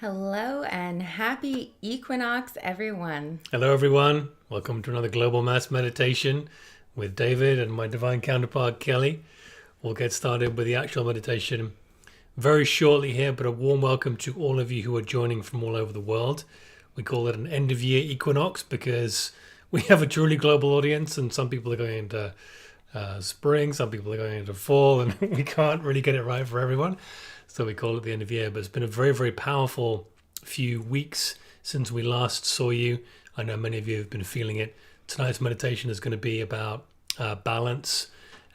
Hello and happy equinox, everyone. Hello, everyone. Welcome to another Global Mass Meditation with David and my divine counterpart, Kelly. We'll get started with the actual meditation very shortly here, but a warm welcome to all of you who are joining from all over the world. We call it an end of year equinox because we have a truly global audience, and some people are going into spring, some people are going into fall, and we can't really get it right for everyone. So we call it the end of year. But it's been a very, very powerful few weeks since we last saw you. I know many of you have been feeling it. Tonight's meditation is going to be about balance,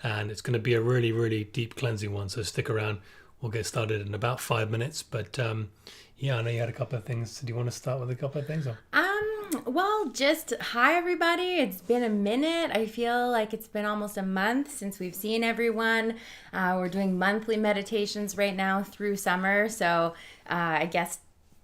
and it's going to be a really, really deep cleansing one. So stick around. We'll get started in about 5 minutes. But yeah, I know you had a couple of things. Do you want to start with a couple of things? Well, just hi, everybody. It's been a minute. I feel like it's been almost a month since we've seen everyone. We're doing monthly meditations right now through summer. So I guess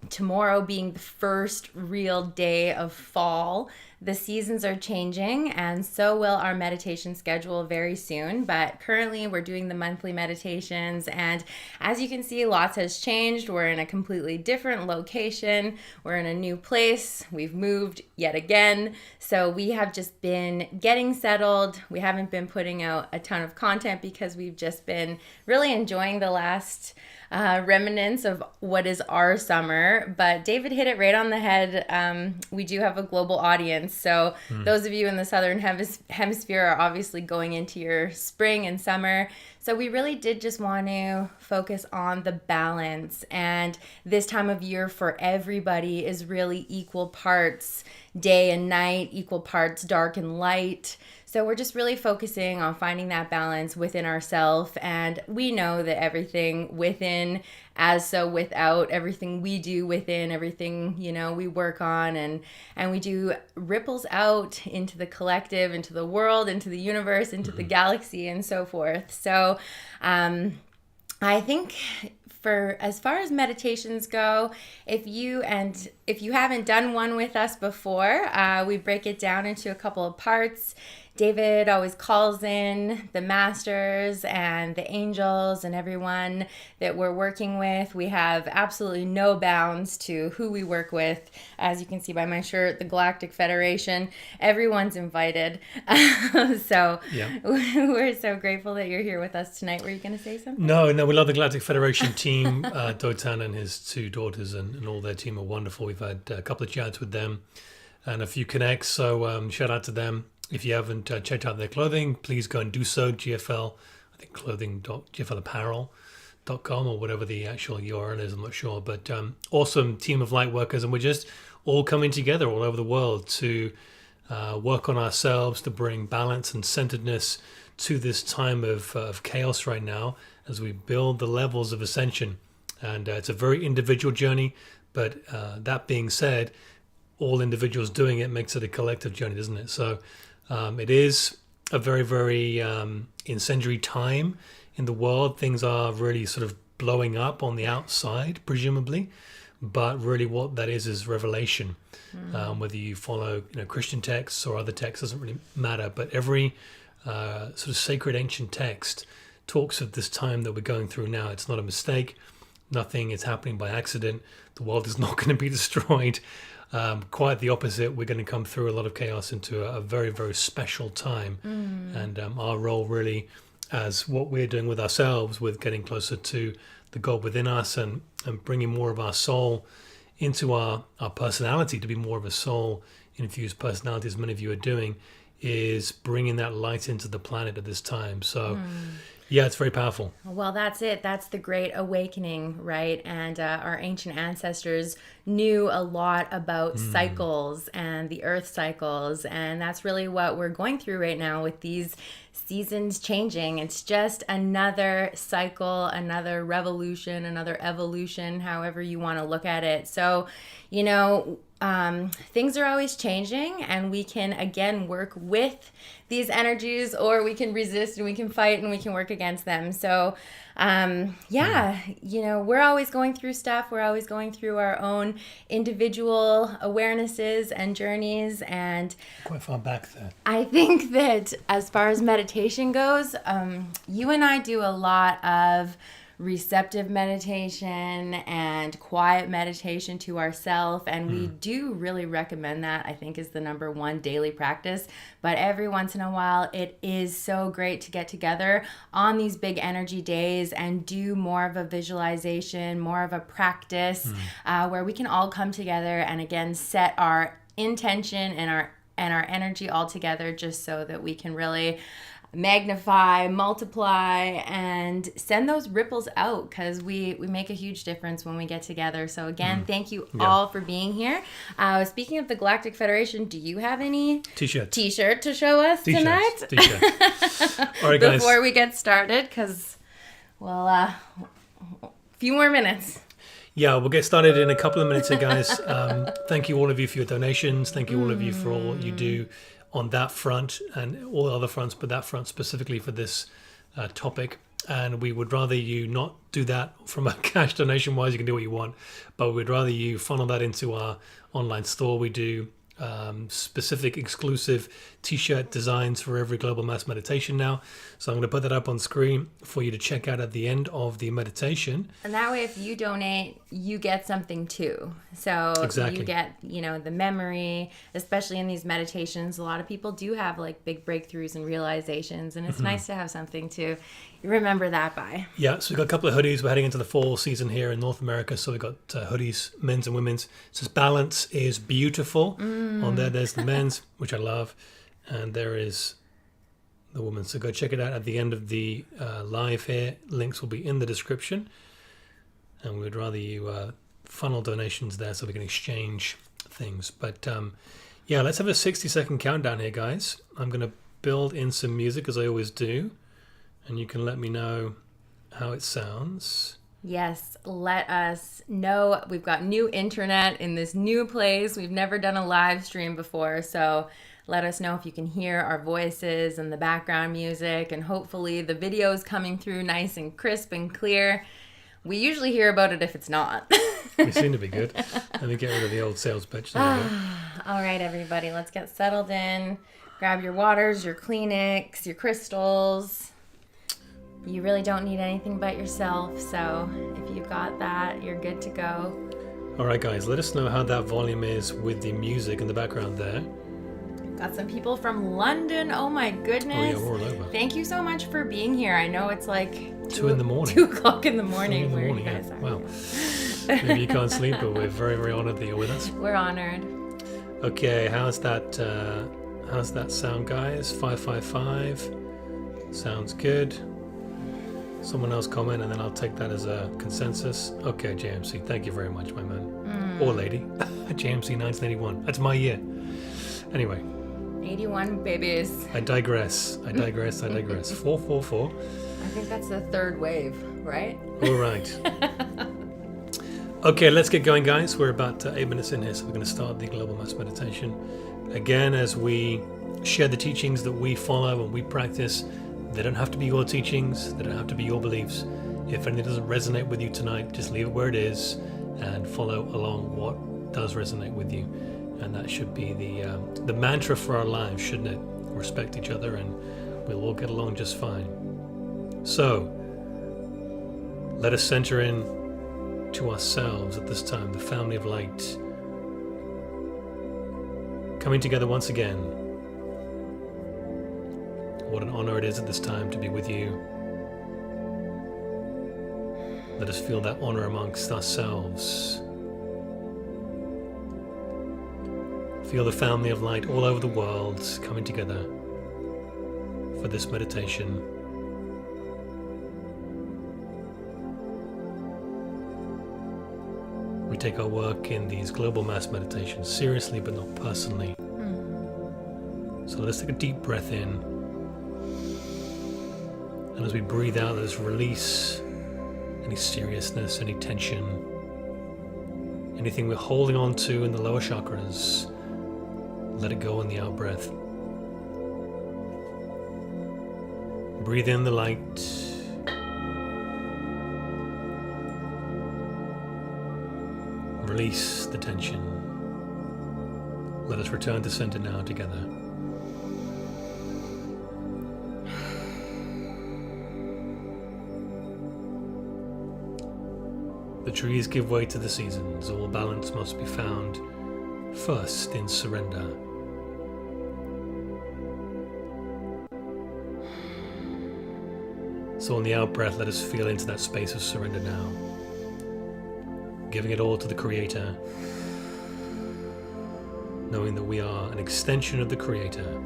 tomorrow being the first real day of fall, the seasons are changing, and so will our meditation schedule very soon. But currently we're doing the monthly meditations, and as you can see, lots has changed. We're in a completely different location. We're in a new place. We've moved yet again. So we have just been getting settled. We haven't been putting out a ton of content because we've just been really enjoying the last remnants of what is our summer. But David hit it right on the head. We do have a global audience. So those of you in the southern hemisphere are obviously going into your spring and summer. So we really did just want to focus on the balance. And this time of year for everybody is really equal parts day and night, equal parts dark and light. So we're just really focusing on finding that balance within ourselves. And we know that everything within, as so without, everything we do within, everything, we work on and we do ripples out into the collective, into the world, into the universe, into the galaxy, and so forth. So I think for as far as meditations go, if you haven't done one with us before, we break it down into a couple of parts. David always calls in the masters and the angels and everyone that we're working with. We have absolutely no bounds to who we work with. As you can see by my shirt, the Galactic Federation, everyone's invited. So yeah. We're so grateful that you're here with us tonight. Were you going to say something? No, we love the Galactic Federation team. Dotan and his two daughters and all their team are wonderful. We've had a couple of chats with them and a few connects. So shout out to them. If you haven't checked out their clothing, please go and do so. GFL, I think GFLapparel.com or whatever the actual URL is, I'm not sure. But awesome team of light workers, and we're just all coming together all over the world to work on ourselves, to bring balance and centeredness to this time of chaos right now as we build the levels of ascension. And it's a very individual journey, but that being said, all individuals doing it makes it a collective journey, doesn't it? So it is a very, very incendiary time in the world. Things are really sort of blowing up on the outside, presumably, but really what that is revelation. Whether you follow Christian texts or other texts doesn't really matter, but every sort of sacred ancient text talks of this time that we're going through now. It's not a mistake. Nothing is happening by accident. The world is not going to be destroyed. Quite the opposite. We're going to come through a lot of chaos into a very, very special time. And our role really as what we're doing with ourselves, with getting closer to the God within us and bringing more of our soul into our personality, to be more of a soul-infused personality, as many of you are doing, is bringing that light into the planet at this time. So yeah, it's very powerful. Well, that's it. That's the great awakening, right? And our ancient ancestors knew a lot about cycles and the earth cycles. And that's really what we're going through right now with these seasons changing. It's just another cycle, another revolution, another evolution, however you want to look at it. So, things are always changing, and we can again work with these energies, or we can resist and we can fight and we can work against them. So we're always going through stuff. We're always going through our own individual awarenesses and journeys. And quite far back there. I think that as far as meditation goes, you and I do a lot of receptive meditation and quiet meditation to ourselves. And we do really recommend that, I think, is the number one daily practice. But every once in a while, it is so great to get together on these big energy days and do more of a visualization, more of a practice where we can all come together and again set our intention and our energy all together, just so that we can really magnify, multiply, and send those ripples out, because we make a huge difference when we get together. So again, thank you all for being here. Speaking of the Galactic Federation, do you have any t-shirt to show us tonight? All right, guys. Before we get started, because a few more minutes. Yeah, we'll get started in a couple of minutes here, guys. Thank you all of you for your donations. Thank you all of you for all you do on that front and all the other fronts, but that front specifically for this topic. And we would rather you not do that from a cash donation wise. You can do what you want, but we'd rather you funnel that into our online store. We do specific exclusive t-shirt designs for every global mass meditation now. So I'm going to put that up on screen for you to check out at the end of the meditation. And that way, if you donate, you get something too. So you get, the memory, especially in these meditations. A lot of people do have like big breakthroughs and realizations, and it's nice to have something to remember that by. Yeah, so we've got a couple of hoodies. We're heading into the fall season here in North America, so we've got hoodies, men's and women's. It says balance is beautiful. On there's the men's, which I love, and there is the women's. So go check it out at the end of the live here. Links will be in the description, and we would rather you funnel donations there so we can exchange things. But let's have a 60-second countdown here, guys. I'm going to build in some music, as I always do, and you can let me know how it sounds. Yes, let us know. We've got new internet in this new place. We've never done a live stream before, so let us know if you can hear our voices and the background music, and hopefully the video is coming through nice and crisp and clear. We usually hear about it if it's not. We seem to be good. Let me get rid of the old sales pitch. All right, everybody, let's get settled in. Grab your waters, your Kleenex, your crystals. You really don't need anything but yourself, so if you've got that, you're good to go. All right, guys, let us know how that volume is with the music in the background there. Got some people from London. Oh my goodness. Oh yeah, we're all over. Thank you so much for being here. I know it's like 2 in the morning. 2 o'clock in the morning where you guys are. Wow. Maybe you can't sleep, but we're very, very honored that you're with us. We're honored. Okay, how's that sound, guys? 555. Sounds good. Someone else comment, and then I'll take that as a consensus. Okay, JMC, thank you very much, my man. Or lady. JMC 1981. That's my year. Anyway. 81 babies. I digress. 444. I think that's the third wave, right? All right. Okay, let's get going, guys. We're about 8 minutes in here, so we're going to start the Global Mass Meditation. Again, as we share the teachings that we follow and we practice, they don't have to be your teachings. They don't have to be your beliefs. If anything doesn't resonate with you tonight, just leave it where it is and follow along what does resonate with you. And that should be the mantra for our lives, shouldn't it? Respect each other and we'll all get along just fine. So, let us center in to ourselves at this time, the family of light. Coming together once again. What an honor it is at this time to be with you. Let us feel that honor amongst ourselves. Feel the family of light all over the world coming together for this meditation. We take our work in these global mass meditations seriously but not personally. So let's take a deep breath in. And as we breathe out, let us release any seriousness, any tension, anything we're holding on to in the lower chakras. Let it go in the out breath. Breathe in the light. Release the tension. Let us return to center now together. The trees give way to the seasons. All balance must be found first in surrender. So on the out-breath, let us feel into that space of surrender now. Giving it all to the Creator. Knowing that we are an extension of the Creator.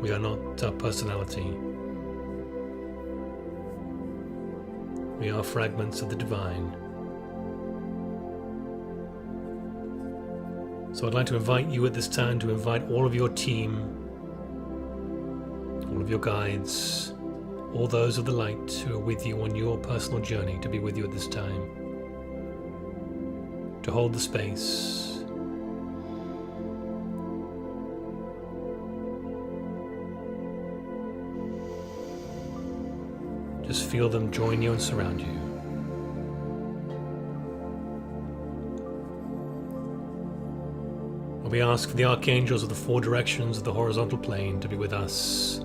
We are not our personality. We are fragments of the divine. So I'd like to invite you at this time to invite all of your team, all of your guides, all those of the light who are with you on your personal journey to be with you at this time. To hold the space. Just feel them join you and surround you. We ask for the archangels of the four directions of the horizontal plane to be with us.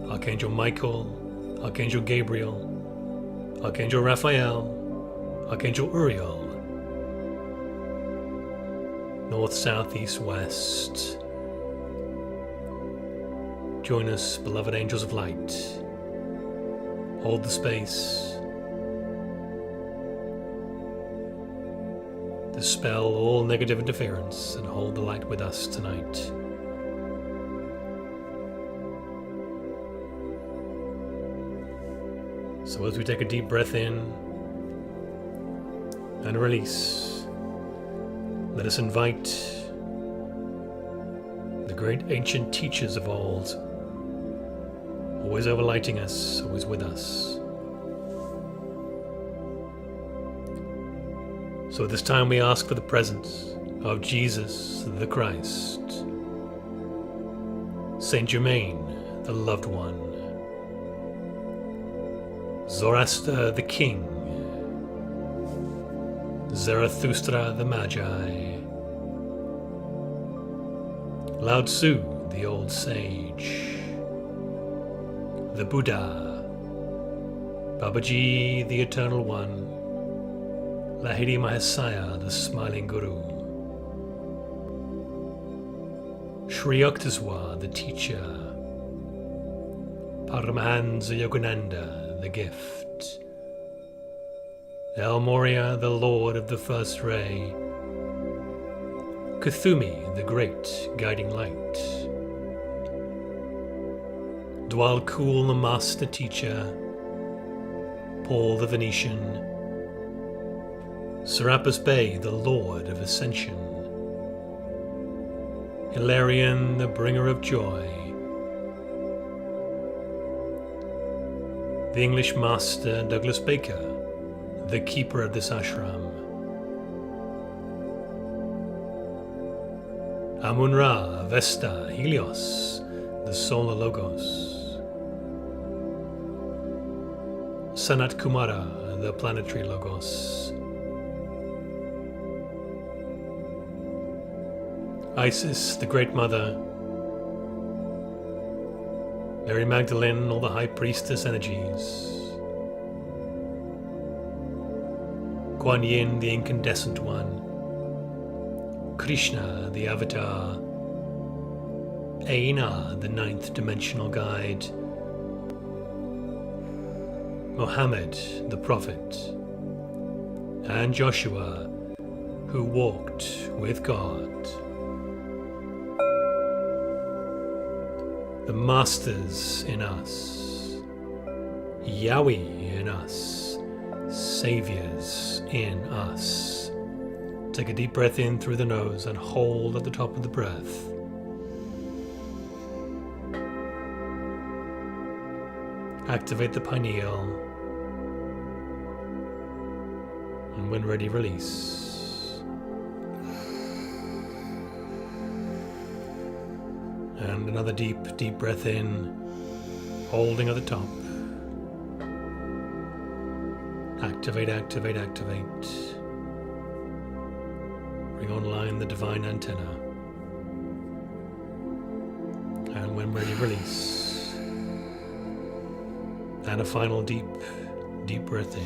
Archangel Michael, Archangel Gabriel, Archangel Raphael, Archangel Uriel. North, south, east, west. Join us, beloved angels of light. Hold the space. Dispel all negative interference and hold the light with us tonight. So as we take a deep breath in and release, let us invite the great ancient teachers of old, always overlighting us, always with us. So at this time we ask for the presence of Jesus the Christ, Saint Germain, the loved one, Zoroaster the king, Zarathustra the magi, Lao Tzu the old sage, the Buddha, Babaji the eternal one, Lahiri Mahasaya, the smiling Guru, Sri Yukteswar, the teacher, Paramahansa Yogananda, the gift, El Moria, the lord of the first ray, Kuthumi, the great guiding light, Dwal Kul, the master teacher, Paul the Venetian, Serapis Bey, the Lord of Ascension, Hilarion, the bringer of joy, the English master Douglas Baker, the keeper of this ashram, Amun-Ra, Vesta, Helios, the solar logos, Sanat Kumara, the planetary logos, Isis, the Great Mother, Mary Magdalene, all the High Priestess energies, Kuan Yin, the Incandescent One, Krishna, the Avatar, Aina, the ninth dimensional guide, Mohammed, the Prophet, and Joshua, who walked with God. The Masters in us, Yahweh in us, Saviors in us. Take a deep breath in through the nose and hold at the top of the breath. Activate the pineal, and when ready, release. And another deep, deep breath in, holding at the top. Activate, activate, activate. Bring online the divine antenna. And when ready, release. And a final deep, Deep breath in.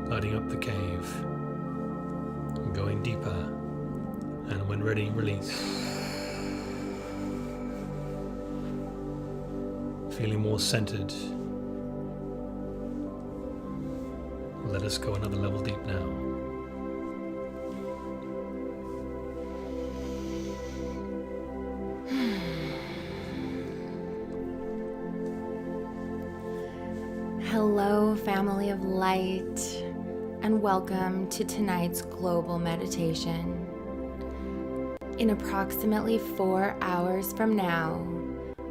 Lighting up the cave. Going deeper. And when ready, release. Feeling more centered. Let us go another level deep now. Hello, family of light, and welcome to tonight's global meditation. In approximately 4 hours from now,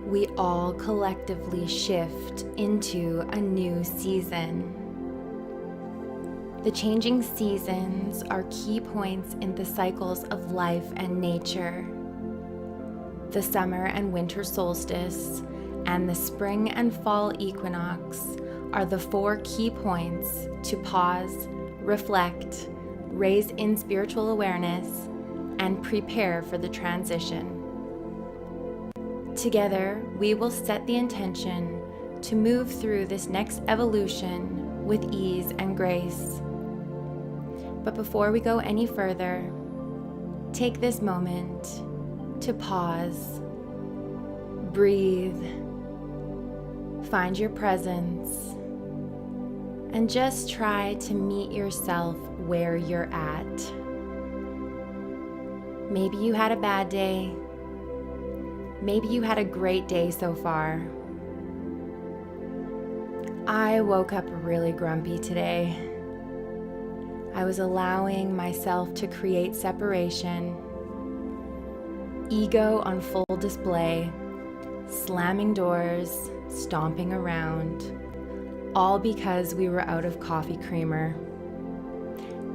we all collectively shift into a new season. The changing seasons are key points in the cycles of life and nature. The summer and winter solstice and the spring and fall equinox are the 4 key points to pause, reflect, raise in spiritual awareness, and prepare for the transition. Together, we will set the intention to move through this next evolution with ease and grace. But before we go any further, take this moment to pause, breathe, find your presence, and just try to meet yourself where you're at. Maybe you had a bad day. Maybe you had a great day so far. I woke up really grumpy today. I was allowing myself to create separation, ego on full display, slamming doors, stomping around, all because we were out of coffee creamer.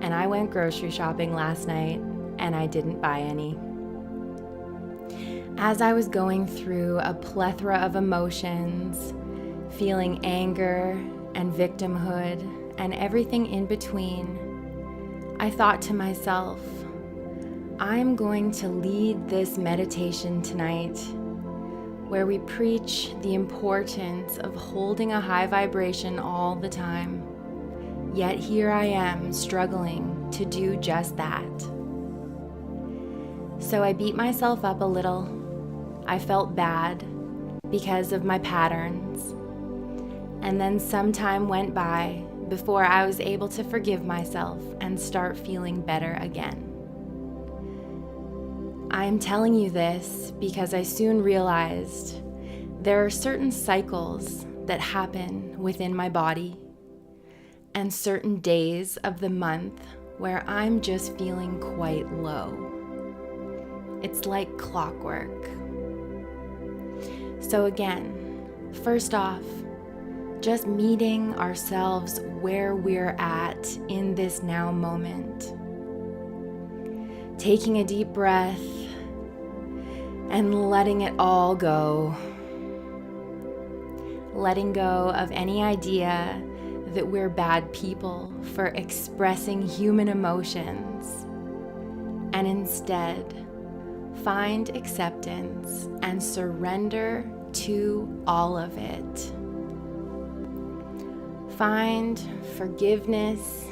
And I went grocery shopping last night and I didn't buy any. As I was going through a plethora of emotions, feeling anger and victimhood and everything in between, I thought to myself, I'm going to lead this meditation tonight where we preach the importance of holding a high vibration all the time. Yet here I am struggling to do just that. So I beat myself up a little. I felt bad because of my patterns. And then some time went by before I was able to forgive myself and start feeling better again. I am telling you this because I soon realized there are certain cycles that happen within my body and certain days of the month where I'm just feeling quite low. It's like clockwork. So again, first off, just meeting ourselves where we're at in this now moment. Taking a deep breath and letting it all go. Letting go of any idea that we're bad people for expressing human emotions, and instead find acceptance and surrender to all of it. Find forgiveness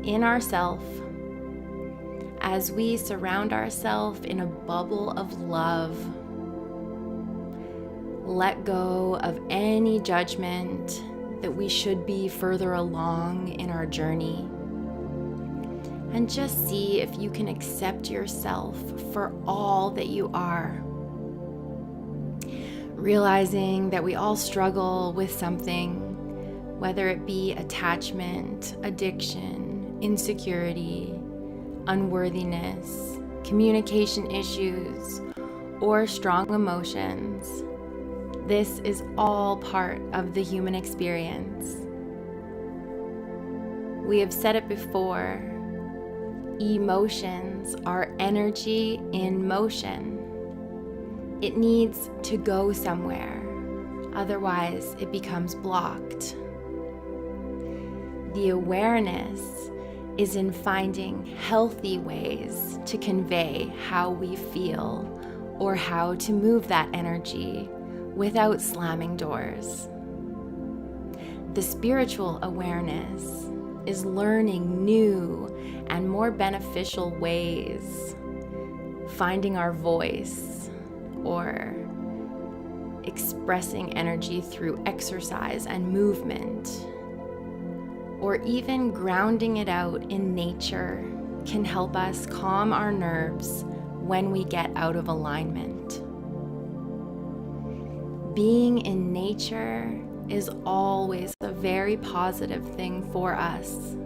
in ourselves as we surround ourselves in a bubble of love. Let go of any judgment that we should be further along in our journey. And just see if you can accept yourself for all that you are. Realizing that we all struggle with something, whether it be attachment, addiction, insecurity, unworthiness, communication issues, or strong emotions. This is all part of the human experience. We have said it before, emotions are energy in motion. It needs to go somewhere, otherwise it becomes blocked. The awareness is in finding healthy ways to convey how we feel or how to move that energy without slamming doors. The spiritual awareness is learning new and more beneficial ways, finding our voice, or expressing energy through exercise and movement, or even grounding it out in nature can help us calm our nerves when we get out of alignment. Being in nature is always a very positive thing for us.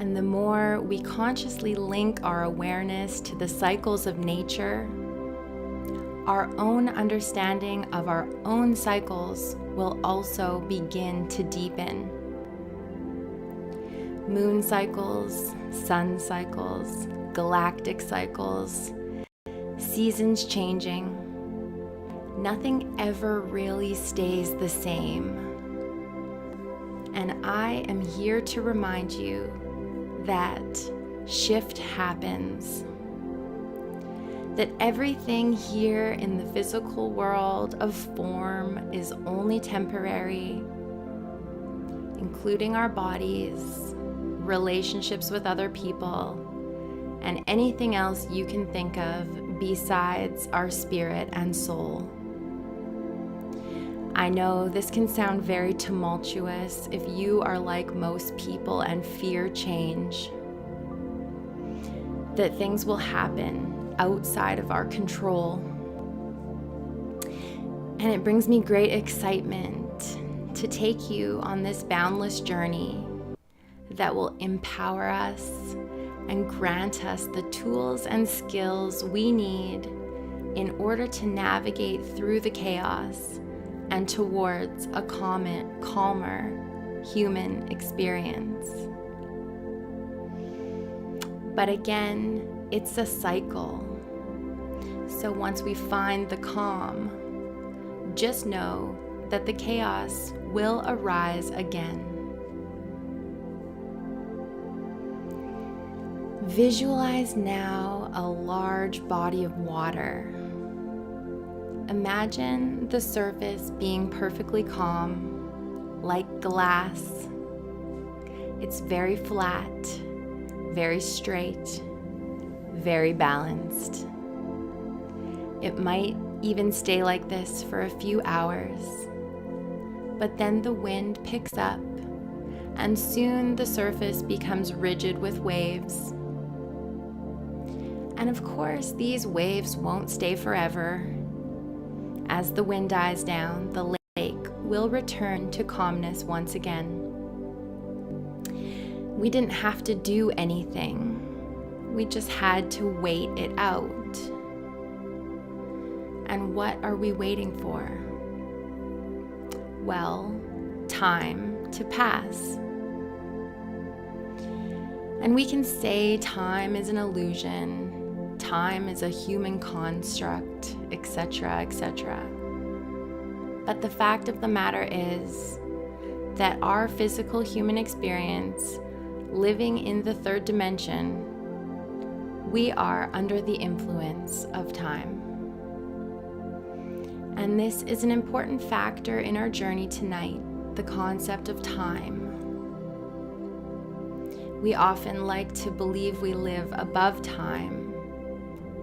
And the more we consciously link our awareness to the cycles of nature, our own understanding of our own cycles will also begin to deepen. Moon cycles, sun cycles, galactic cycles, seasons changing. Nothing ever really stays the same. And I am here to remind you that shift happens. That everything here in the physical world of form is only temporary, including our bodies, relationships with other people, and anything else you can think of besides our spirit and soul. I know this can sound very tumultuous if you are like most people and fear change, that things will happen outside of our control. And it brings me great excitement to take you on this boundless journey that will empower us and grant us the tools and skills we need in order to navigate through the chaos and towards a calmer human experience. But again, it's a cycle. So once we find the calm, just know that the chaos will arise again. Visualize now a large body of water. Imagine the surface being perfectly calm, like glass. It's very flat, very straight, very balanced. It might even stay like this for a few hours, but then the wind picks up, and soon the surface becomes rigid with waves. And of course, these waves won't stay forever. As the wind dies down, the lake will return to calmness once again. We didn't have to do anything. We just had to wait it out. And what are we waiting for? Well, time to pass. And we can say time is an illusion, time is a human construct, etc., etc. But the fact of the matter is that our physical human experience, living in the third dimension, we are under the influence of time. And this is an important factor in our journey tonight, the concept of time. We often like to believe we live above time,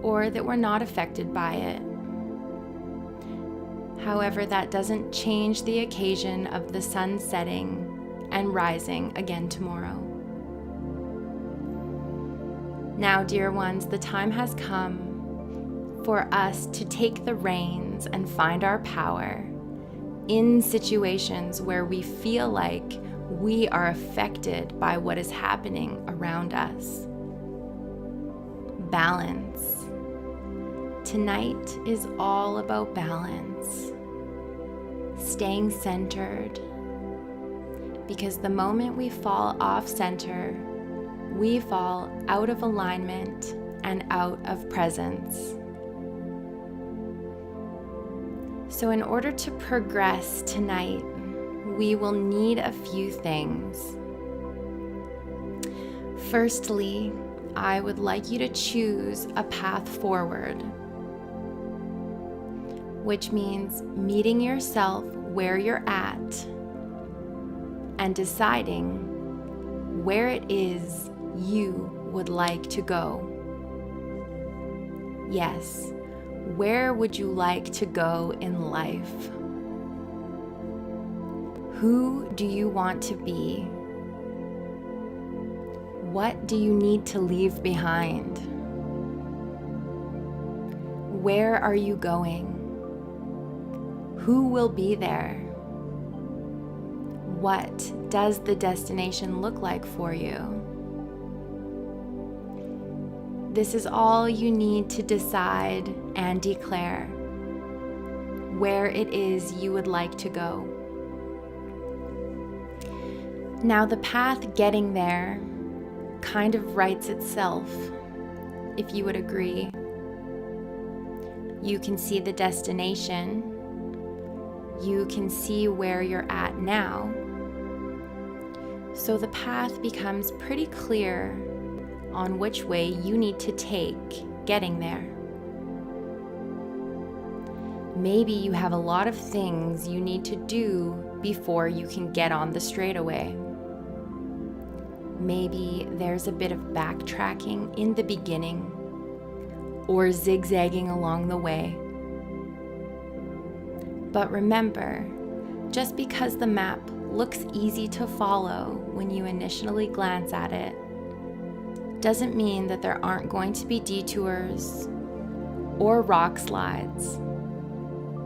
or that we're not affected by it. However, that doesn't change the occasion of the sun setting and rising again tomorrow. Now, dear ones, the time has come for us to take the reins and find our power in situations where we feel like we are affected by what is happening around us. Balance. Tonight is all about balance. Staying centered. Because the moment we fall off center, we fall out of alignment and out of presence. So in order to progress tonight, we will need a few things. Firstly, I would like you to choose a path forward. which means meeting yourself where you're at and deciding where it is you would like to go. Yes, where would you like to go in life? Who do you want to be? What do you need to leave behind? Where are you going? Who will be there? What does the destination look like for you? This is all you need to decide and declare where it is you would like to go. Now, the path getting there kind of writes itself, if you would agree. You can see the destination. You can see where you're at now. So the path becomes pretty clear on which way you need to take getting there. Maybe you have a lot of things you need to do before you can get on the straightaway. Maybe there's a bit of backtracking in the beginning or zigzagging along the way. But remember, just because the map looks easy to follow when you initially glance at it, doesn't mean that there aren't going to be detours or rock slides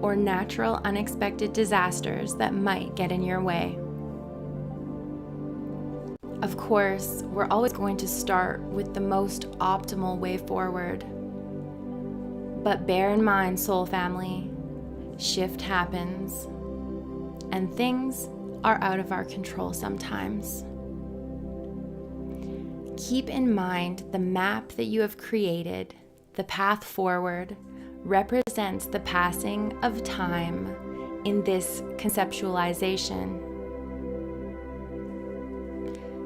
or natural unexpected disasters that might get in your way. Of course, we're always going to start with the most optimal way forward. But bear in mind, soul family, shift happens and things are out of our control sometimes. Keep in mind the map that you have created, the path forward, represents the passing of time in this conceptualization.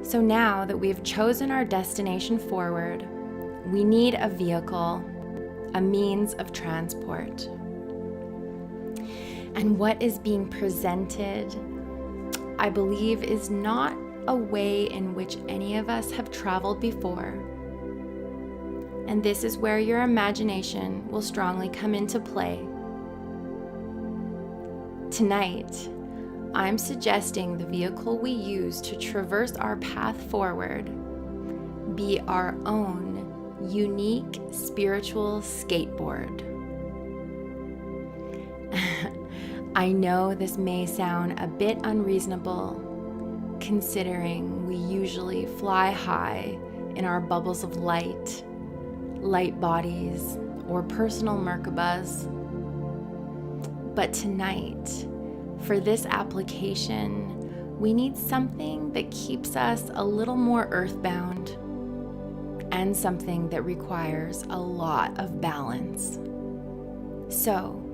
So now that we've chosen our destination forward, we need a vehicle, a means of transport. And what is being presented, I believe, is not a way in which any of us have traveled before. And this is where your imagination will strongly come into play. Tonight, I'm suggesting the vehicle we use to traverse our path forward be our own unique spiritual skateboard. I know this may sound a bit unreasonable, considering we usually fly high in our bubbles of light bodies, or personal Merkabas. But tonight, for this application, we need something that keeps us a little more earthbound and something that requires a lot of balance. So,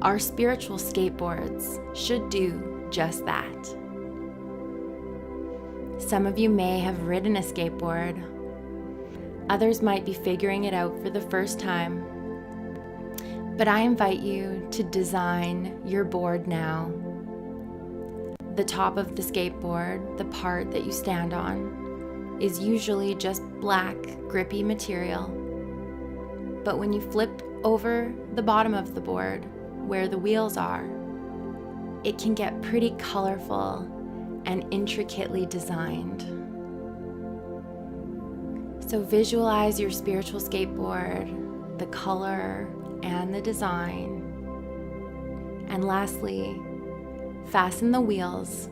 our spiritual skateboards should do just that. Some of you may have ridden a skateboard. Others might be figuring it out for the first time. But I invite you to design your board now. The top of the skateboard, the part that you stand on, is usually just black, grippy material. But when you flip over the bottom of the board, where the wheels are, it can get pretty colorful and intricately designed. So visualize your spiritual skateboard, the color and the design. And lastly, fasten the wheels.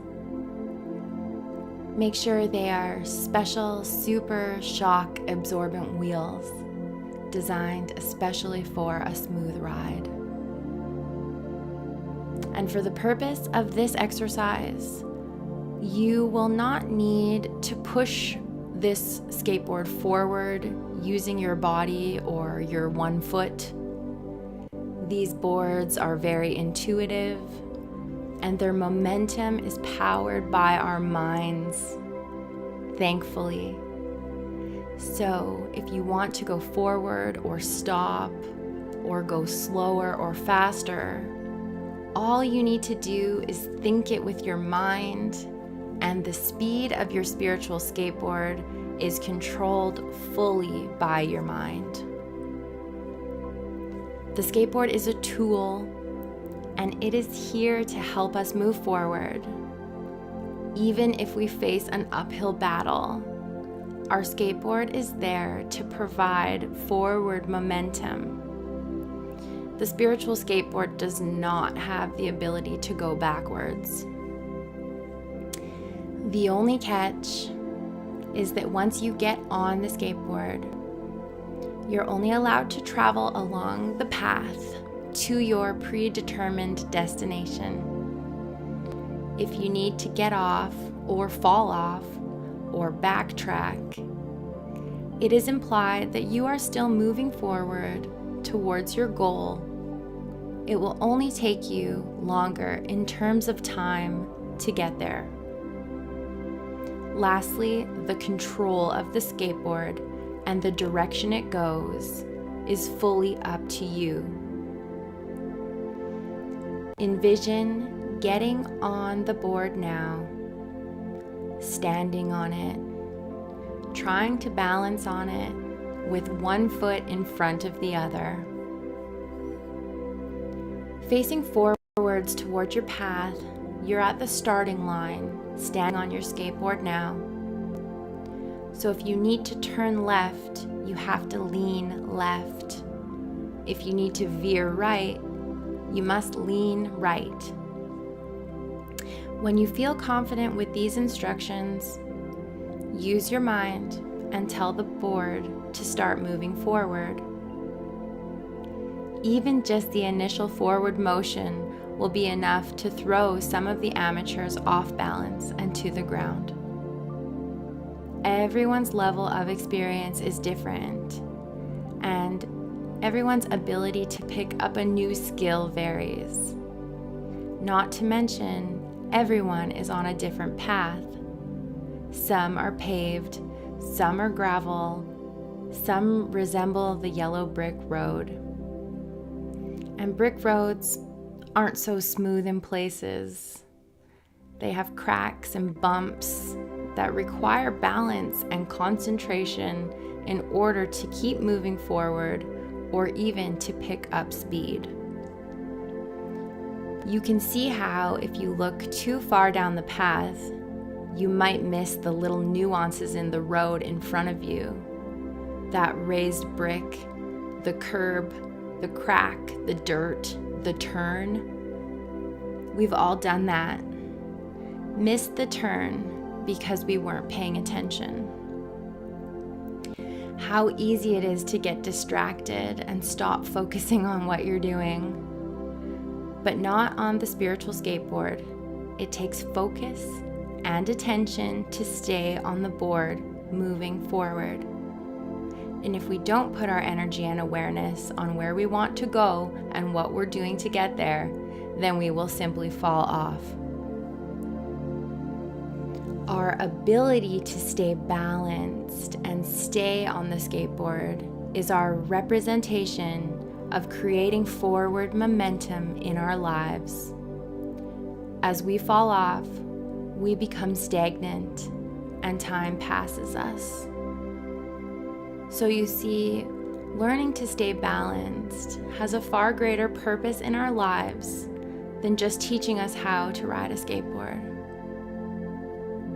Make sure they are special, super shock absorbent wheels designed especially for a smooth ride. And for the purpose of this exercise, you will not need to push this skateboard forward using your body or your one foot. These boards are very intuitive, and their momentum is powered by our minds, thankfully. So if you want to go forward or stop or go slower or faster, All you need to do is think it with your mind, and the speed of your spiritual skateboard is controlled fully by your mind. The skateboard is a tool, and it is here to help us move forward. Even if we face an uphill battle, our skateboard is there to provide forward momentum. The spiritual skateboard does not have the ability to go backwards. The only catch is that once you get on the skateboard, you're only allowed to travel along the path to your predetermined destination. If you need to get off or fall off or backtrack, it is implied that you are still moving forward towards your goal. It will only take you longer in terms of time to get there. Lastly, the control of the skateboard and the direction it goes is fully up to you. Envision getting on the board now, standing on it, trying to balance on it with one foot in front of the other. Facing forwards towards your path, you're at the starting line, standing on your skateboard now. So if you need to turn left, you have to lean left. If you need to veer right, you must lean right. When you feel confident with these instructions, use your mind and tell the board to start moving forward. Even just the initial forward motion will be enough to throw some of the amateurs off balance and to the ground. Everyone's level of experience is different, and everyone's ability to pick up a new skill varies. Not to mention, everyone is on a different path. Some are paved, some are gravel, some resemble the yellow brick road. And brick roads aren't so smooth in places. They have cracks and bumps that require balance and concentration in order to keep moving forward or even to pick up speed. You can see how if you look too far down the path, you might miss the little nuances in the road in front of you. That raised brick, the curb, the crack, the dirt, the turn. We've all done that. Missed the turn because we weren't paying attention. How easy it is to get distracted and stop focusing on what you're doing. But not on the spiritual skateboard. It takes focus and attention to stay on the board moving forward. And if we don't put our energy and awareness on where we want to go and what we're doing to get there, then we will simply fall off. Our ability to stay balanced and stay on the skateboard is our representation of creating forward momentum in our lives. As we fall off, we become stagnant and time passes us. So you see, learning to stay balanced has a far greater purpose in our lives than just teaching us how to ride a skateboard.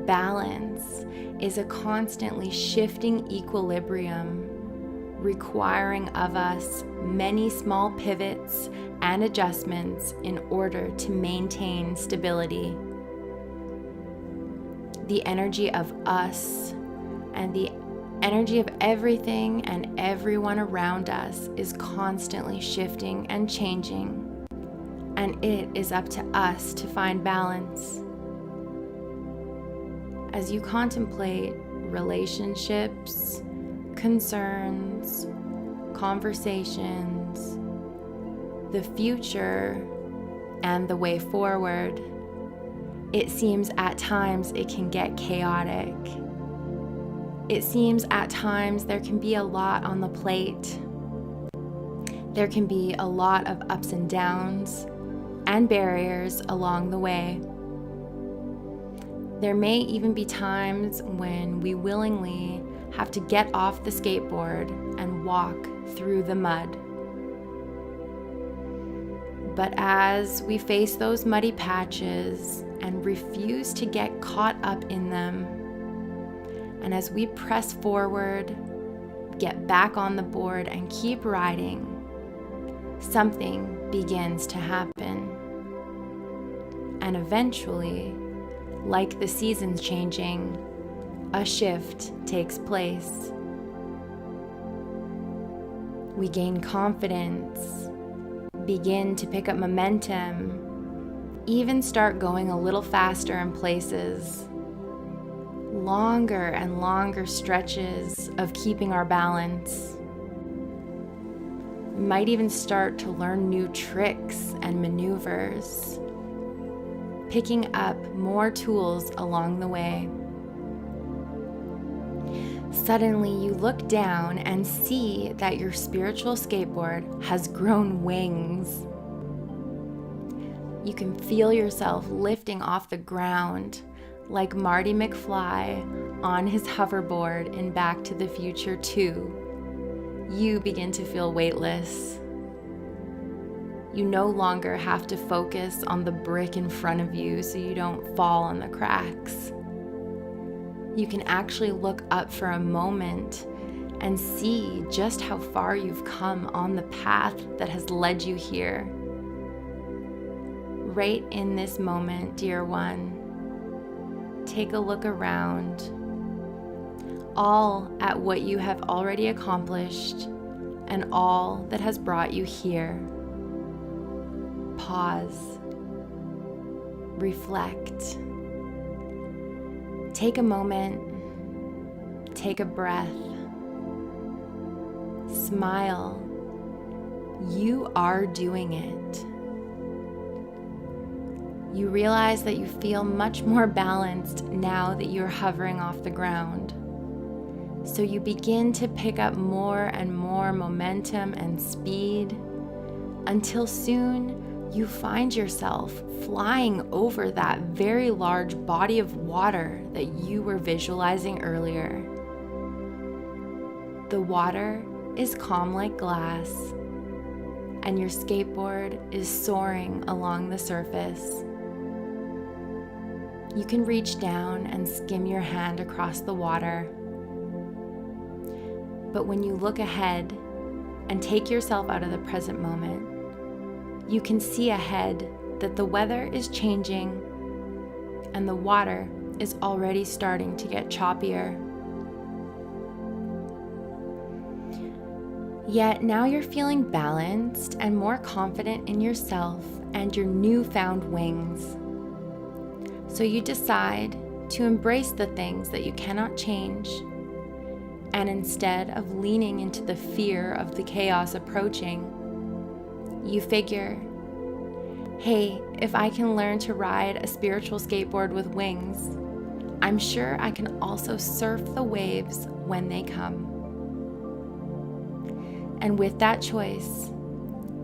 Balance is a constantly shifting equilibrium, requiring of us many small pivots and adjustments in order to maintain stability. The energy of us and the energy of everything and everyone around us is constantly shifting and changing, and it is up to us to find balance. As you contemplate relationships, concerns, conversations, the future, and the way forward, it seems at times it can get chaotic. It seems at times there can be a lot on the plate. There can be a lot of ups and downs, and barriers along the way. There may even be times when we willingly have to get off the skateboard and walk through the mud. But as we face those muddy patches and refuse to get caught up in them, and as we press forward, get back on the board and keep riding, something begins to happen. And eventually, like the seasons changing, a shift takes place. We gain confidence, begin to pick up momentum, even start going a little faster in places. Longer and longer stretches of keeping our balance. We might even start to learn new tricks and maneuvers, picking up more tools along the way. Suddenly you look down and see that your spiritual skateboard has grown wings. You can feel yourself lifting off the ground like Marty McFly on his hoverboard in Back to the Future 2. You begin to feel weightless. You no longer have to focus on the brick in front of you so you don't fall on the cracks. You can actually look up for a moment and see just how far you've come on the path that has led you here. Right in this moment, dear one, take a look around, all at what you have already accomplished and all that has brought you here. Pause. Reflect. Take a moment. Take a breath. Smile. You are doing it. You realize that you feel much more balanced now that you're hovering off the ground. So you begin to pick up more and more momentum and speed until soon you find yourself flying over that very large body of water that you were visualizing earlier. The water is calm like glass, and your skateboard is soaring along the surface. You can reach down and skim your hand across the water. But when you look ahead and take yourself out of the present moment, you can see ahead that the weather is changing and the water is already starting to get choppier. Yet now you're feeling balanced and more confident in yourself and your newfound wings. So you decide to embrace the things that you cannot change, and instead of leaning into the fear of the chaos approaching, you figure, hey, if I can learn to ride a spiritual skateboard with wings, I'm sure I can also surf the waves when they come. And with that choice,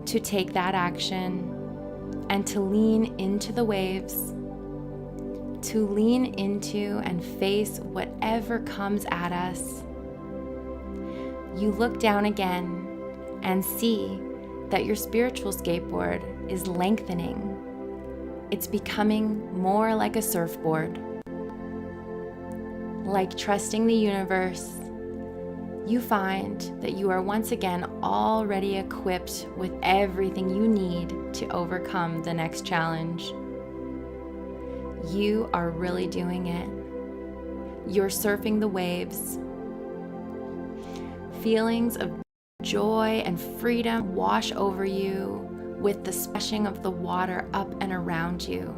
to take that action and to lean into the waves, to lean into and face whatever comes at us, you look down again and see that your spiritual skateboard is lengthening. It's becoming more like a surfboard. Like trusting the universe, you find that you are once again already equipped with everything you need to overcome the next challenge. You are really doing it. You're surfing the waves. Feelings of joy and freedom wash over you with the splashing of the water up and around you.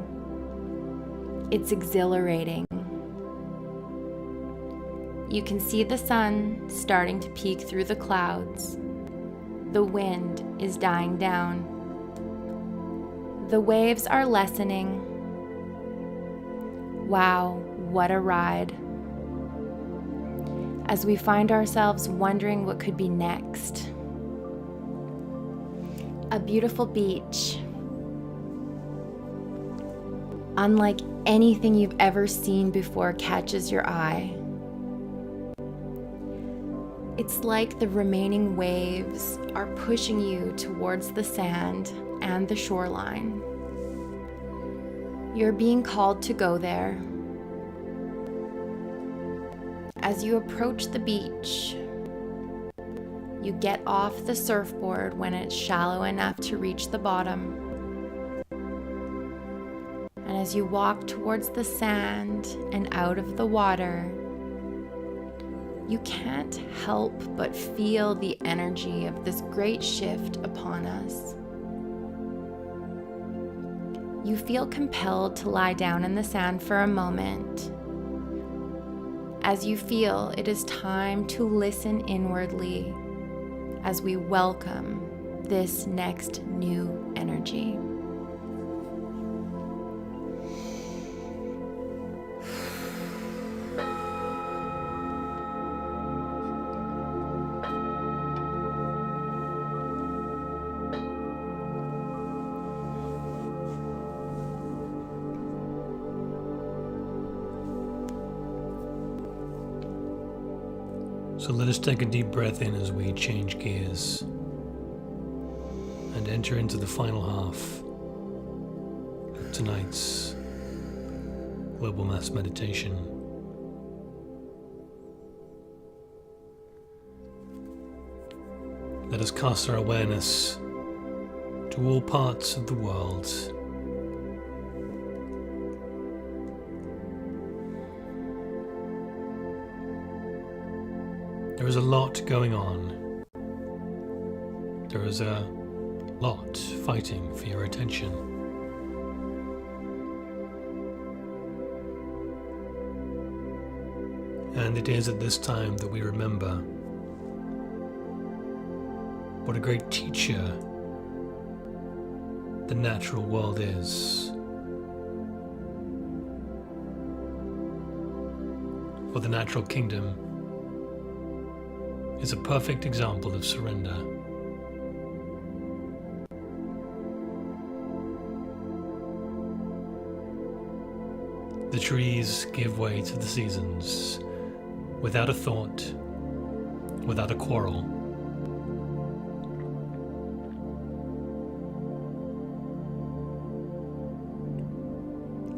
It's exhilarating. You can see the sun starting to peek through the clouds. The wind is dying down. The waves are lessening. Wow, what a ride. As we find ourselves wondering what could be next. A beautiful beach. unlike anything you've ever seen before catches your eye. It's like the remaining waves are pushing you towards the sand and the shoreline. You're being called to go there. As you approach the beach, you get off the surfboard when it's shallow enough to reach the bottom. And as you walk towards the sand and out of the water, you can't help but feel the energy of this great shift upon us. You feel compelled to lie down in the sand for a moment, as you feel it is time to listen inwardly as we welcome this next new energy. So let us take a deep breath in as we change gears and enter into the final half of tonight's Global Mass Meditation. Let us cast our awareness to all parts of the world. There is a lot going on. There is a lot fighting for your attention. And it is at this time that we remember what a great teacher the natural world is. For the natural kingdom is a perfect example of surrender. The trees give way to the seasons, without a thought, without a quarrel.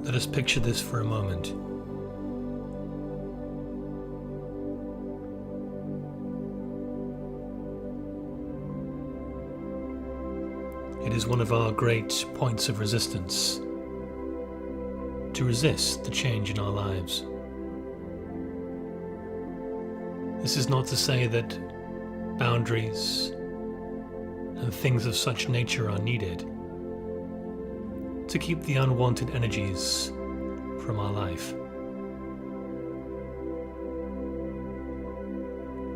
Let us picture this for a moment. It is one of our great points of resistance to resist the change in our lives. This is not to say that boundaries and things of such nature are needed to keep the unwanted energies from our life,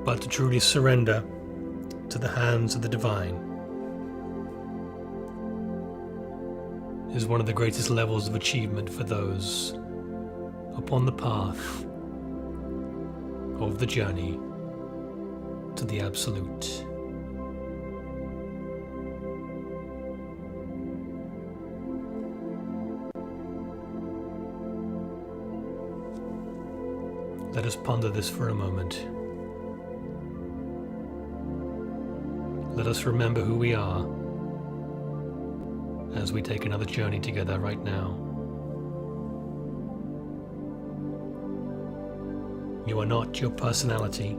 but to truly surrender to the hands of the divine is one of the greatest levels of achievement for those upon the path of the journey to the Absolute. Let us ponder this for a moment. Let us remember who we are as we take another journey together right now. You are not your personality.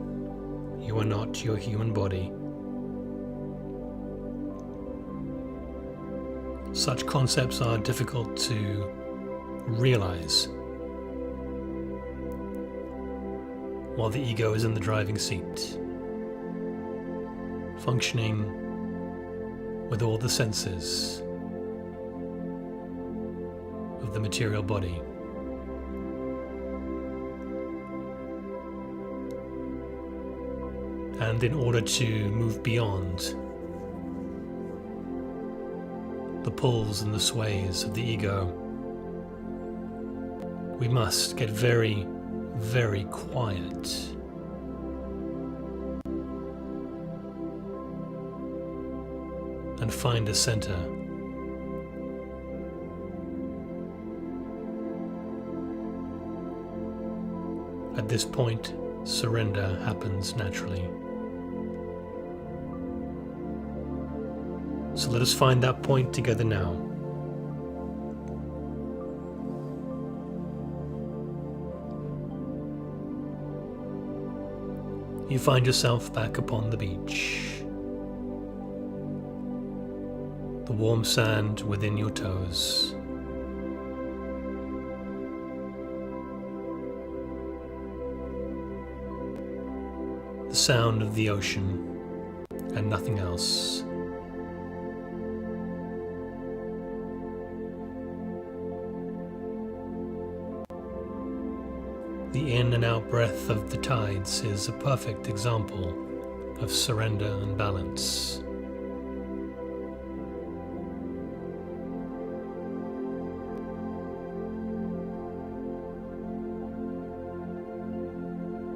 You are not your human body. Such concepts are difficult to realize while the ego is in the driving seat, functioning with all the senses of the material body. And in order to move beyond the pulls and the sways of the ego, we must get very, very quiet. And find a center At this point, surrender happens naturally. So let us find that point together now. You find yourself back upon the beach. The warm sand within your toes. The sound of the ocean and nothing else. The in and out breath of the tides is a perfect example of surrender and balance.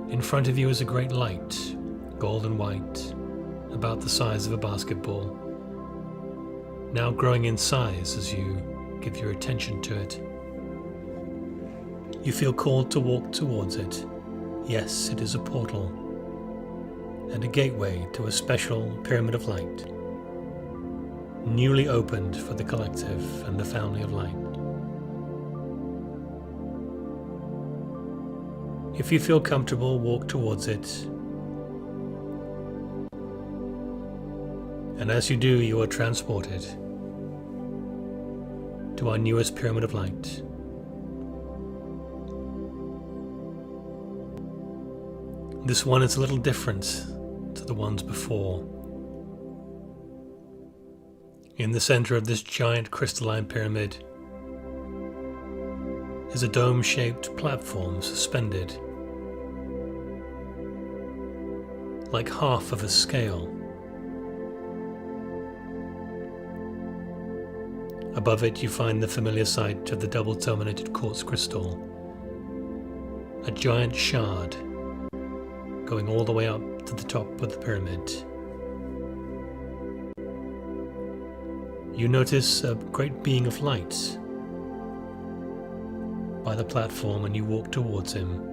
In front of you is a great light, golden white, about the size of a basketball, now growing in size as you give your attention to it. You feel called to walk towards it. Yes, it is a portal and a gateway to a special pyramid of light, newly opened for the collective and the family of light. If you feel comfortable, walk towards it. And as you do, you are transported to our newest pyramid of light. This one is a little different to the ones before. In the center of this giant crystalline pyramid is a dome-shaped platform suspended like half of a scale. Above it you find the familiar sight of the double-terminated quartz crystal, a giant shard going all the way up to the top of the pyramid. You notice a great being of light by the platform and you walk towards him.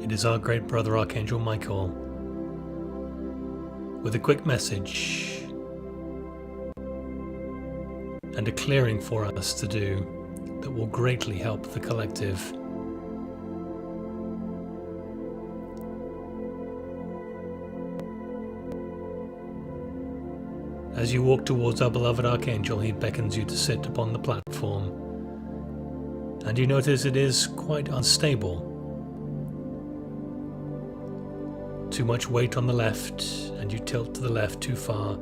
It is our great brother Archangel Michael with a quick message and a clearing for us to do that will greatly help the collective. As you walk towards our beloved Archangel, he beckons you to sit upon the platform, and you notice it is quite unstable. Too much weight on the left, and you tilt to the left too far.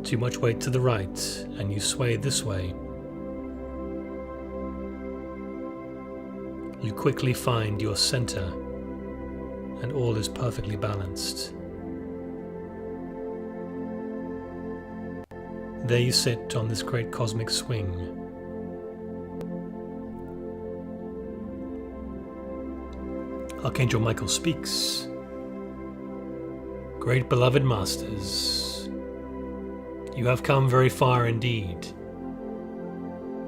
Too much weight to the right, and you sway this way. You quickly find your center, and all is perfectly balanced. There you sit on this great cosmic swing. Archangel Michael speaks. Great beloved masters, you have come very far indeed.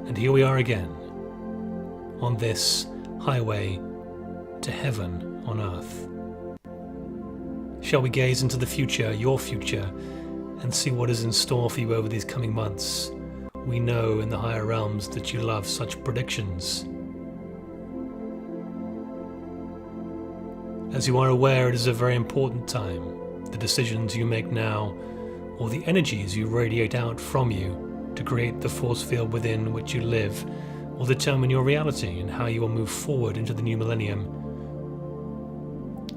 And here we are again, on this highway to heaven on earth. Shall we gaze into the future, your future, and see what is in store for you over these coming months? We know in the higher realms that you love such predictions. As you are aware, it is a very important time. The decisions you make now, or the energies you radiate out from you to create the force field within which you live, will determine your reality and how you will move forward into the new millennium.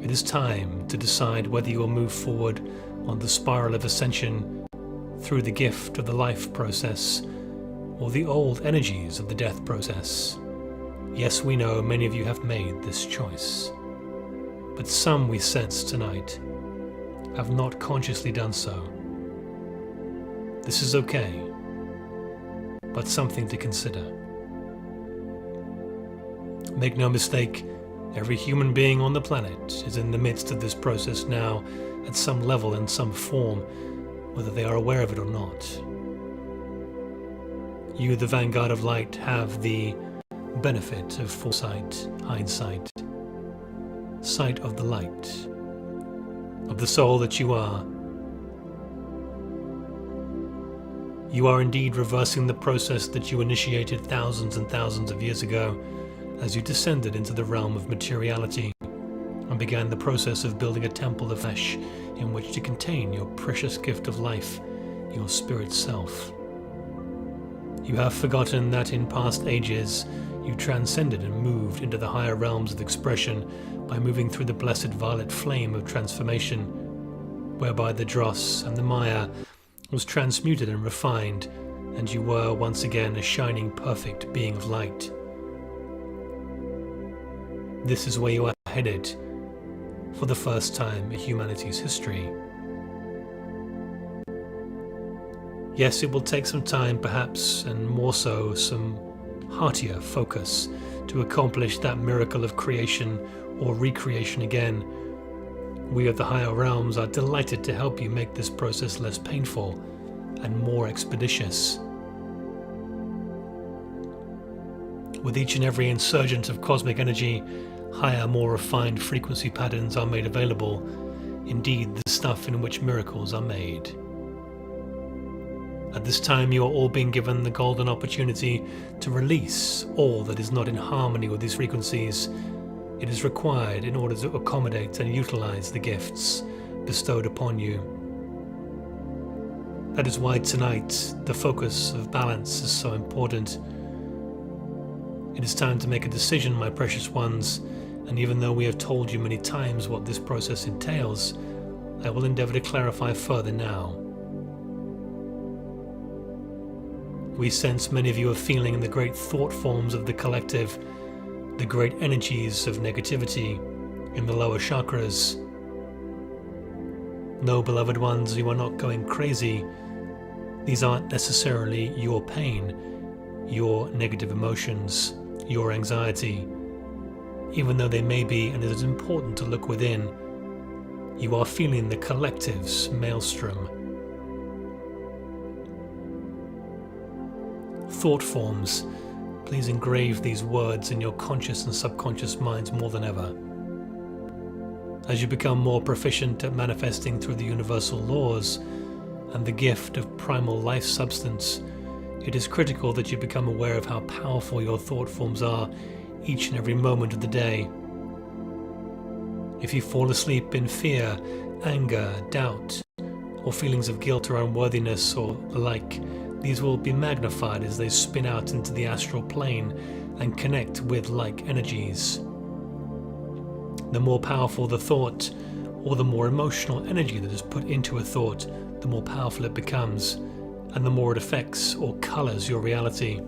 It is time to decide whether you will move forward on the spiral of ascension through the gift of the life process or the old energies of the death process. Yes, we know many of you have made this choice, but some we sense tonight have not consciously done so. This is okay, but something to consider. Make no mistake, every human being on the planet is in the midst of this process now at some level, in some form, whether they are aware of it or not. You, the Vanguard of Light, have the benefit of foresight, hindsight, sight of the light, of the soul that you are. You are indeed reversing the process that you initiated thousands and thousands of years ago as you descended into the realm of materiality and began the process of building a temple of flesh in which to contain your precious gift of life, your spirit self. You have forgotten that in past ages you transcended and moved into the higher realms of expression by moving through the blessed violet flame of transformation, whereby the dross and the maya was transmuted and refined, and you were once again a shining, perfect being of light. This is where you are headed for the first time in humanity's history. Yes, it will take some time perhaps, and more so some heartier focus to accomplish that miracle of creation or recreation again. We of the higher realms are delighted to help you make this process less painful and more expeditious. With each and every insurgent of cosmic energy, higher, more refined frequency patterns are made available, indeed the stuff in which miracles are made. At this time you are all being given the golden opportunity to release all that is not in harmony with these frequencies. It is required in order to accommodate and utilize the gifts bestowed upon you. That is why tonight the focus of balance is so important. It is time to make a decision, my precious ones, and even though we have told you many times what this process entails, I will endeavor to clarify further now. We sense many of you are feeling the great thought forms of the collective, the great energies of negativity in the lower chakras. No, beloved ones, you are not going crazy. These aren't necessarily your pain, your negative emotions, your anxiety. Even though they may be, and it is important to look within, you are feeling the collective's maelstrom. Thought forms, please engrave these words in your conscious and subconscious minds more than ever. As you become more proficient at manifesting through the universal laws and the gift of primal life substance, it is critical that you become aware of how powerful your thought forms are each and every moment of the day. If you fall asleep in fear, anger, doubt, or feelings of guilt or unworthiness or the like, these will be magnified as they spin out into the astral plane and connect with like energies. The more powerful the thought, or the more emotional energy that is put into a thought, the more powerful it becomes, and the more it affects or colors your reality.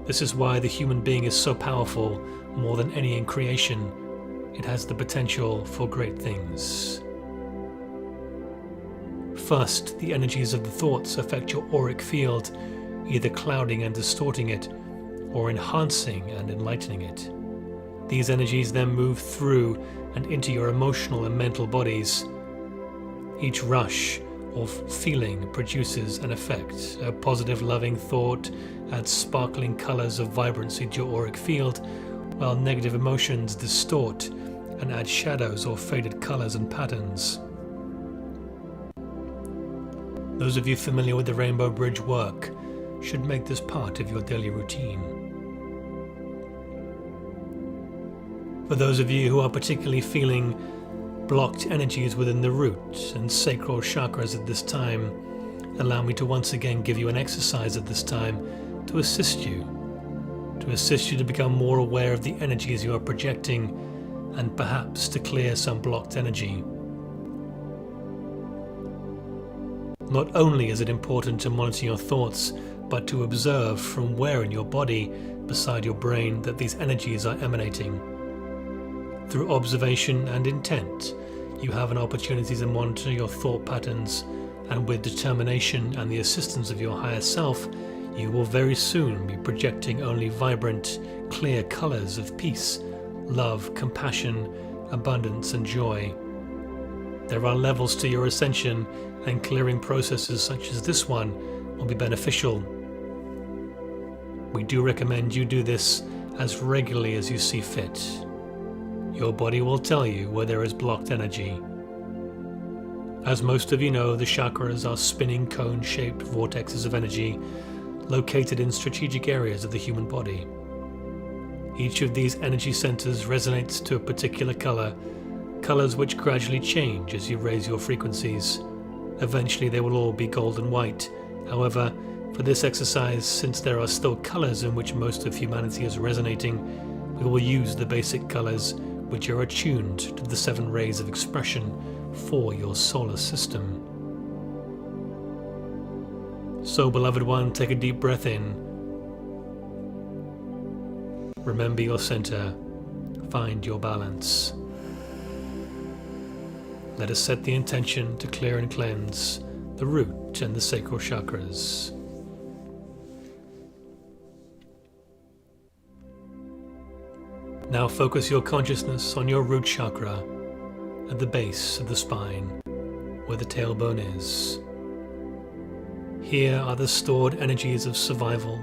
This is why the human being is so powerful, more than any in creation. It has the potential for great things. First, the energies of the thoughts affect your auric field, either clouding and distorting it, or enhancing and enlightening it. These energies then move through and into your emotional and mental bodies. Each rush of feeling produces an effect. A positive, loving thought adds sparkling colors of vibrancy to your auric field, while negative emotions distort and add shadows or faded colors and patterns. Those of you familiar with the Rainbow Bridge work should make this part of your daily routine. For those of you who are particularly feeling blocked energies within the root and sacral chakras at this time, allow me to once again give you an exercise at this time to assist you to become more aware of the energies you are projecting and perhaps to clear some blocked energy. Not only is it important to monitor your thoughts, but to observe from where in your body, beside your brain, that these energies are emanating. Through observation and intent, you have an opportunity to monitor your thought patterns, and with determination and the assistance of your higher self, you will very soon be projecting only vibrant, clear colors of peace, love, compassion, abundance, and joy. There are levels to your ascension, and clearing processes such as this one will be beneficial. We do recommend you do this as regularly as you see fit. Your body will tell you where there is blocked energy. As most of you know, the chakras are spinning cone-shaped vortexes of energy located in strategic areas of the human body. Each of these energy centers resonates to a particular color, colors which gradually change as you raise your frequencies. Eventually they will all be gold and white. However, for this exercise, since there are still colors in which most of humanity is resonating, we will use the basic colors which are attuned to the 7 rays of expression for your solar system. So, beloved one, take a deep breath in. Remember your center. Find your balance. Let us set the intention to clear and cleanse the root and the sacral chakras. Now focus your consciousness on your root chakra at the base of the spine, where the tailbone is. Here are the stored energies of survival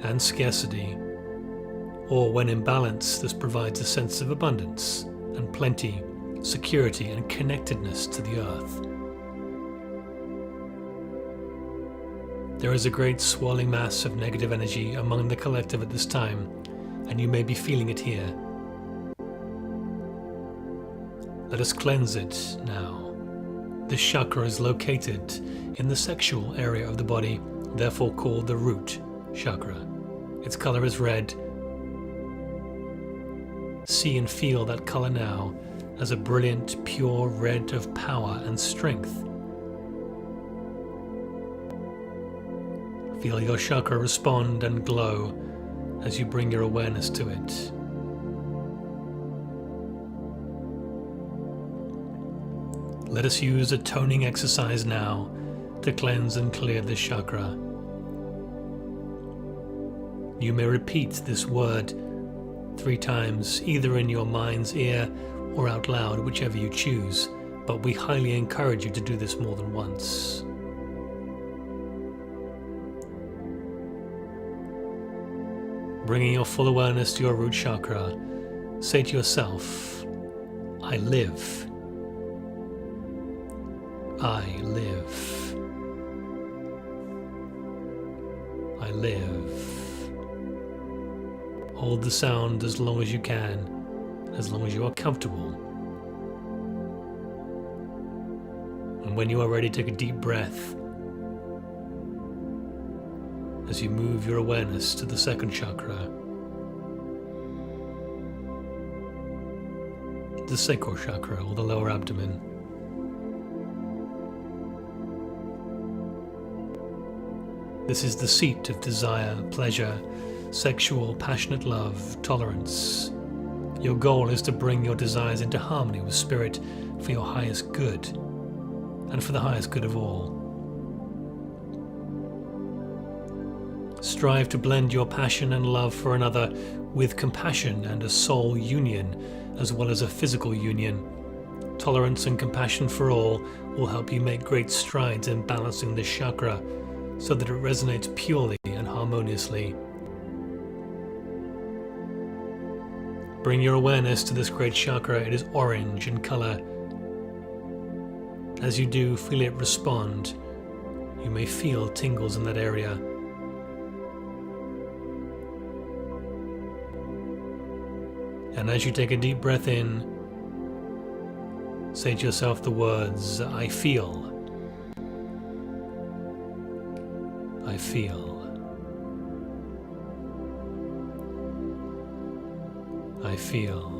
and scarcity, or when in balance, this provides a sense of abundance and plenty, security and connectedness to the earth. There is a great swirling mass of negative energy among the collective at this time, and you may be feeling it here. Let us cleanse it now. This chakra is located in the sexual area of the body, therefore called the root chakra. Its color is red. See and feel that color now as a brilliant, pure red of power and strength. Feel your chakra respond and glow as you bring your awareness to it. Let us use a toning exercise now to cleanse and clear this chakra. You may repeat this word 3 times, either in your mind's ear or out loud, whichever you choose, but we highly encourage you to do this more than once. Bringing your full awareness to your root chakra, say to yourself, I live. I live. I live. Hold the sound as long as you can, as long as you are comfortable. And when you are ready, take a deep breath as you move your awareness to the second chakra, the sacral chakra, or the lower abdomen. This is the seat of desire, pleasure, sexual, passionate love, tolerance. Your goal is to bring your desires into harmony with spirit for your highest good and for the highest good of all. Strive to blend your passion and love for another with compassion and a soul union as well as a physical union. Tolerance and compassion for all will help you make great strides in balancing this chakra so that it resonates purely and harmoniously. Bring your awareness to this great chakra. It is orange in color. As you do, feel it respond. You may feel tingles in that area. And as you take a deep breath in, say to yourself the words, I feel. I feel. I feel.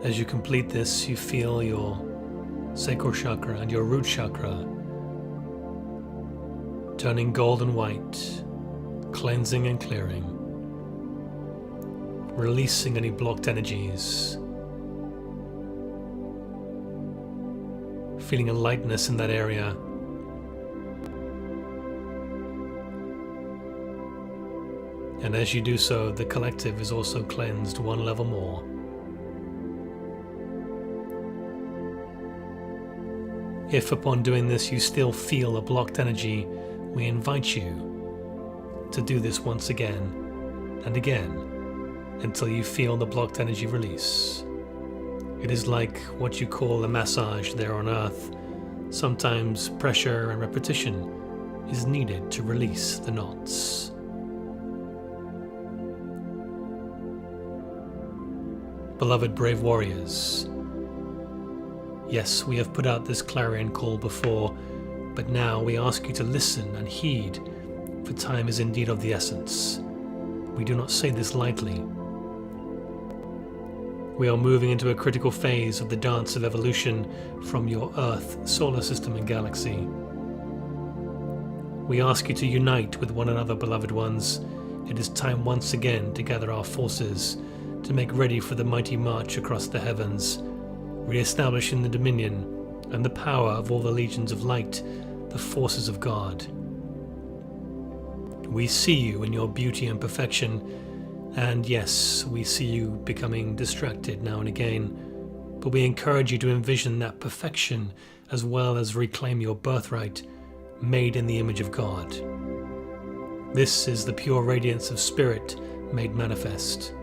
As you complete this, you feel your sacral chakra and your root chakra turning golden white, cleansing and clearing, releasing any blocked energies, feeling a lightness in that area. And as you do so, the collective is also cleansed one level more. If upon doing this you still feel a blocked energy, we invite you to do this once again and again until you feel the blocked energy release. It is like what you call a massage there on Earth. Sometimes pressure and repetition is needed to release the knots. Beloved brave warriors, yes, we have put out this clarion call before, but now we ask you to listen and heed, for time is indeed of the essence. We do not say this lightly. We are moving into a critical phase of the dance of evolution from your Earth, solar system and galaxy. We ask you to unite with one another, beloved ones. It is time once again to gather our forces, to make ready for the mighty march across the heavens, re-establishing the dominion and the power of all the legions of light, the forces of God. We see you in your beauty and perfection, and yes, we see you becoming distracted now and again, but we encourage you to envision that perfection as well as reclaim your birthright, made in the image of God. This is the pure radiance of spirit made manifest.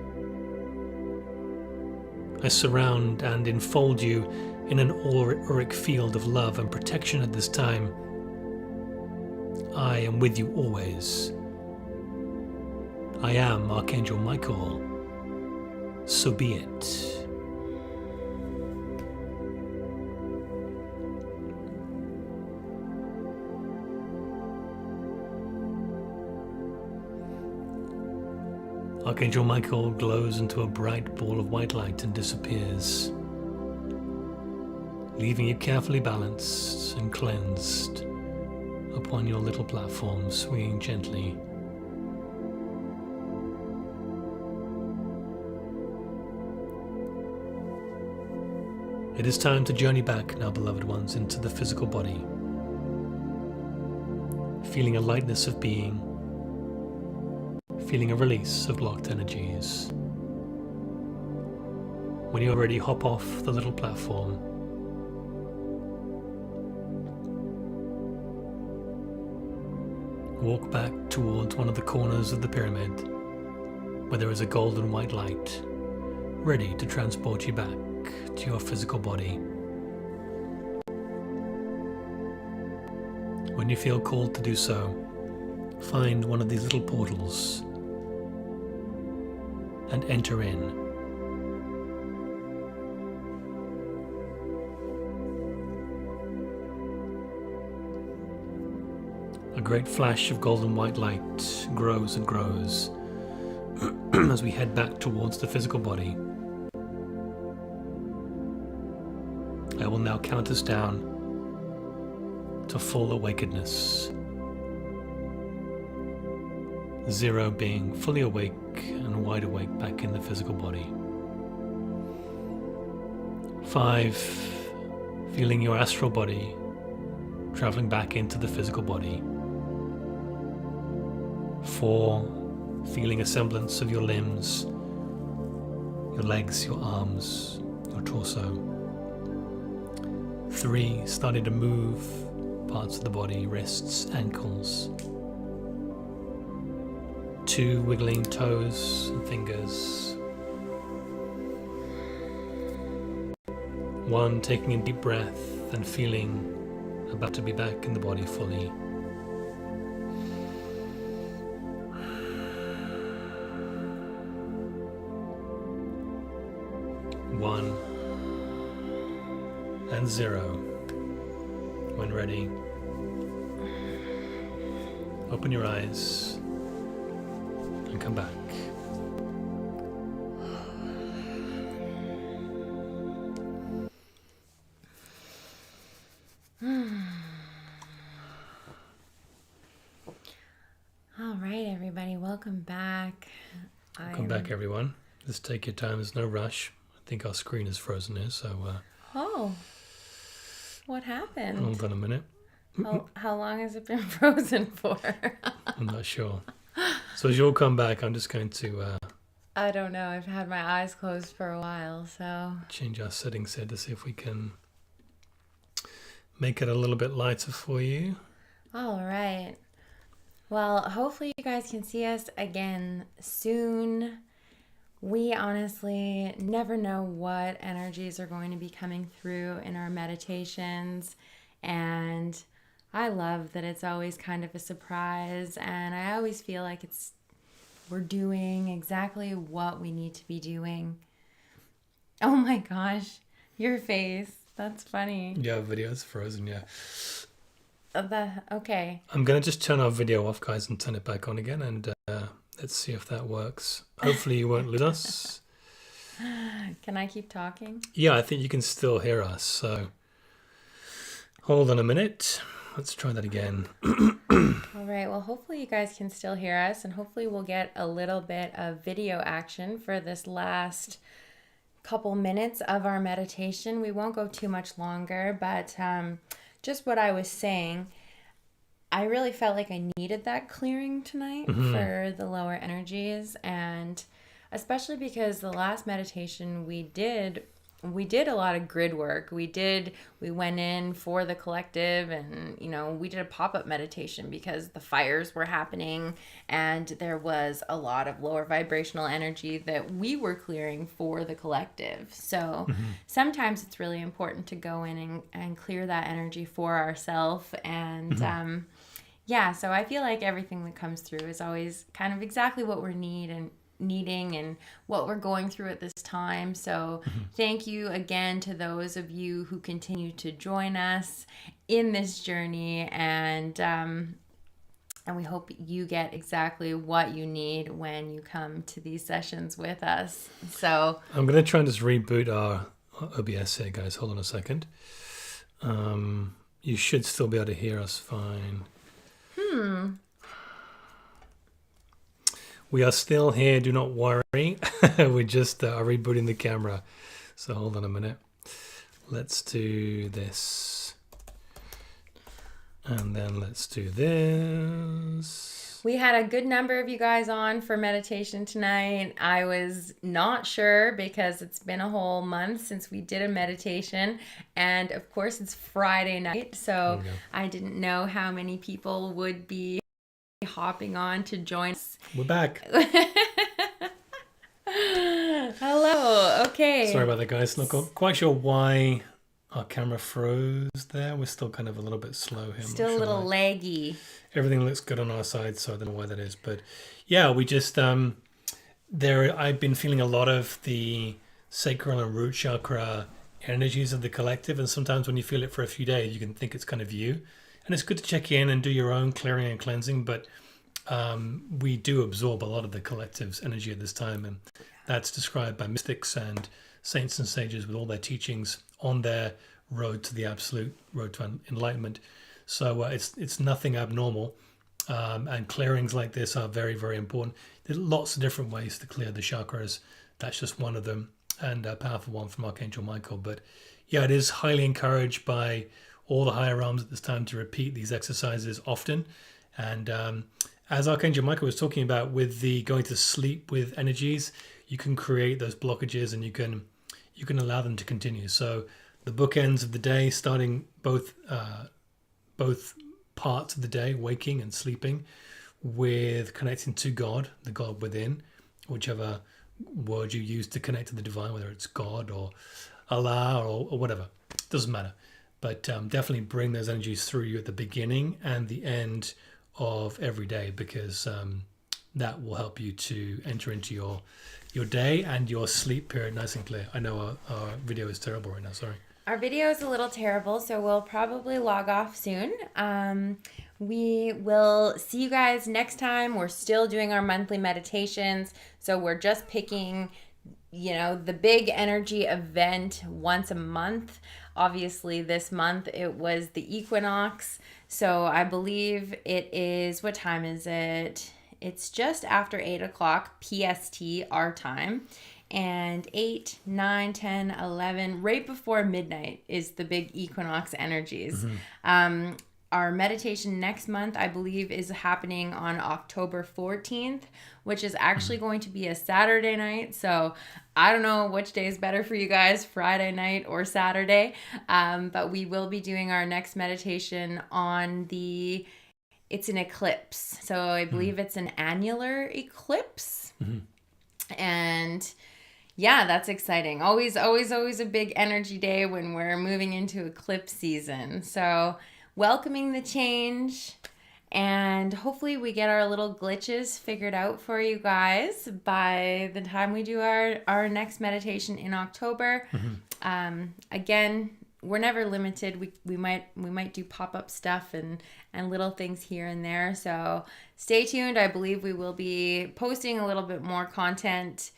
I surround and enfold you in an auric field of love and protection at this time. I am with you always. I am Archangel Michael. So be it. Archangel Michael glows into a bright ball of white light and disappears, leaving you carefully balanced and cleansed upon your little platform, swinging gently. It is time to journey back now, beloved ones, into the physical body, feeling a lightness of being, feeling a release of blocked energies. When you're ready, hop off the little platform. Walk back towards one of the corners of the pyramid, where there is a golden white light, ready to transport you back to your physical body. When you feel called to do so, find one of these little portals and enter in. A great flash of golden white light grows and grows as we head back towards the physical body. I will now count us down to full awakenedness. 0 being fully awake and wide awake back in the physical body. 5, feeling your astral body traveling back into the physical body. 4, feeling a semblance of your limbs, your legs, your arms, your torso. 3, starting to move parts of the body, wrists, ankles. 2, wiggling toes and fingers. 1, taking a deep breath and feeling about to be back in the body fully. 1 and 0. When ready, open your eyes and come back. All right, everybody, welcome back. Welcome back, everyone. Just take your time. There's no rush. I think our screen is frozen here, so... Oh, what happened? Hold on a minute. How long has it been frozen for? I'm not sure. So as you'll come back, I'm just going to I don't know. I've had my eyes closed for a while, so. change our settings here to see if we can make it a little bit lighter for you. All right. Well, hopefully you guys can see us again soon. We honestly never know what energies are going to be coming through in our meditations. And I love that it's always kind of a surprise. And I always feel like we're doing exactly what we need to be doing. Oh my gosh, your face. That's funny. Yeah, video's frozen, yeah. Okay. I'm going to just turn our video off, guys, and turn it back on again, and let's see if that works. Hopefully you won't lose us. Can I keep talking? Yeah, I think you can still hear us, so hold on a minute. Let's try that again. All right, well, hopefully you guys can still hear us, and hopefully we'll get a little bit of video action for this last couple minutes of our meditation. We won't go too much longer, but just what I was saying, I really felt like I needed that clearing tonight for the lower energies, and especially because the last meditation we did a lot of grid work. We went in for the collective, and we did a pop-up meditation because the fires were happening and there was a lot of lower vibrational energy that we were clearing for the collective. So sometimes it's really important to go in and clear that energy for ourselves. And so I feel like everything that comes through is always kind of exactly what we're needing and what we're going through at this time. So thank you again to those of you who continue to join us in this journey, and we hope you get exactly what you need when you come to these sessions with us. So I'm going to try and just reboot our OBS here, guys. Hold on a second. You should still be able to hear us fine. We are still here, do not worry. We just are rebooting the camera. So hold on a minute. Let's do this. And then let's do this. we had a good number of you guys on for meditation tonight. I was not sure because it's been a whole month since we did a meditation. And of course, it's Friday night. So I didn't know how many people would be hopping on to join us. We're back. Hello. Okay. Sorry about that, guys. Not quite sure why our camera froze there. We're still kind of a little bit slow here. Still a little laggy. Everything looks good on our side, so I don't know why that is. But yeah, we just I've been feeling a lot of the sacral and root chakra energies of the collective, and sometimes when you feel it for a few days, you can think it's kind of you. And it's good to check in and do your own clearing and cleansing, but we do absorb a lot of the collective's energy at this time, and that's described by mystics and saints and sages with all their teachings on their road to the absolute, road to enlightenment. So it's nothing abnormal, and clearings like this are very, very important. There's lots of different ways to clear the chakras. That's just one of them, and a powerful one from Archangel Michael. But yeah, it is highly encouraged by all the higher realms at this time to repeat these exercises often. And as Archangel Michael was talking about with the going to sleep with energies, you can create those blockages and you can allow them to continue. So the bookends of the day, starting both parts of the day, waking and sleeping, with connecting to God, the God within, whichever word you use to connect to the divine, whether it's God or Allah or whatever, doesn't matter. But definitely bring those energies through you at the beginning and the end of every day, because that will help you to enter into your day and your sleep period nice and clear. I know our video is terrible right now, sorry. Our video is a little terrible, so we'll probably log off soon. We will see you guys next time. We're still doing our monthly meditations, so we're just picking, the big energy event once a month. Obviously, this month it was the equinox, so I believe it is, what time is it? It's just after 8 o'clock PST, our time. And 8, 9, 10, 11, right before midnight is the big equinox energies. our meditation next month, I believe, is happening on October 14th, which is actually going to be a Saturday night. So I don't know which day is better for you guys, Friday night or Saturday. But we will be doing our next meditation on it's an eclipse. So I believe it's an annular eclipse. And yeah, that's exciting. Always a big energy day when we're moving into eclipse season. So welcoming the change, and hopefully we get our little glitches figured out for you guys by the time we do our next meditation in October. Again, we're never limited. We might do pop-up stuff and little things here and there. So stay tuned. I believe we will be posting a little bit more content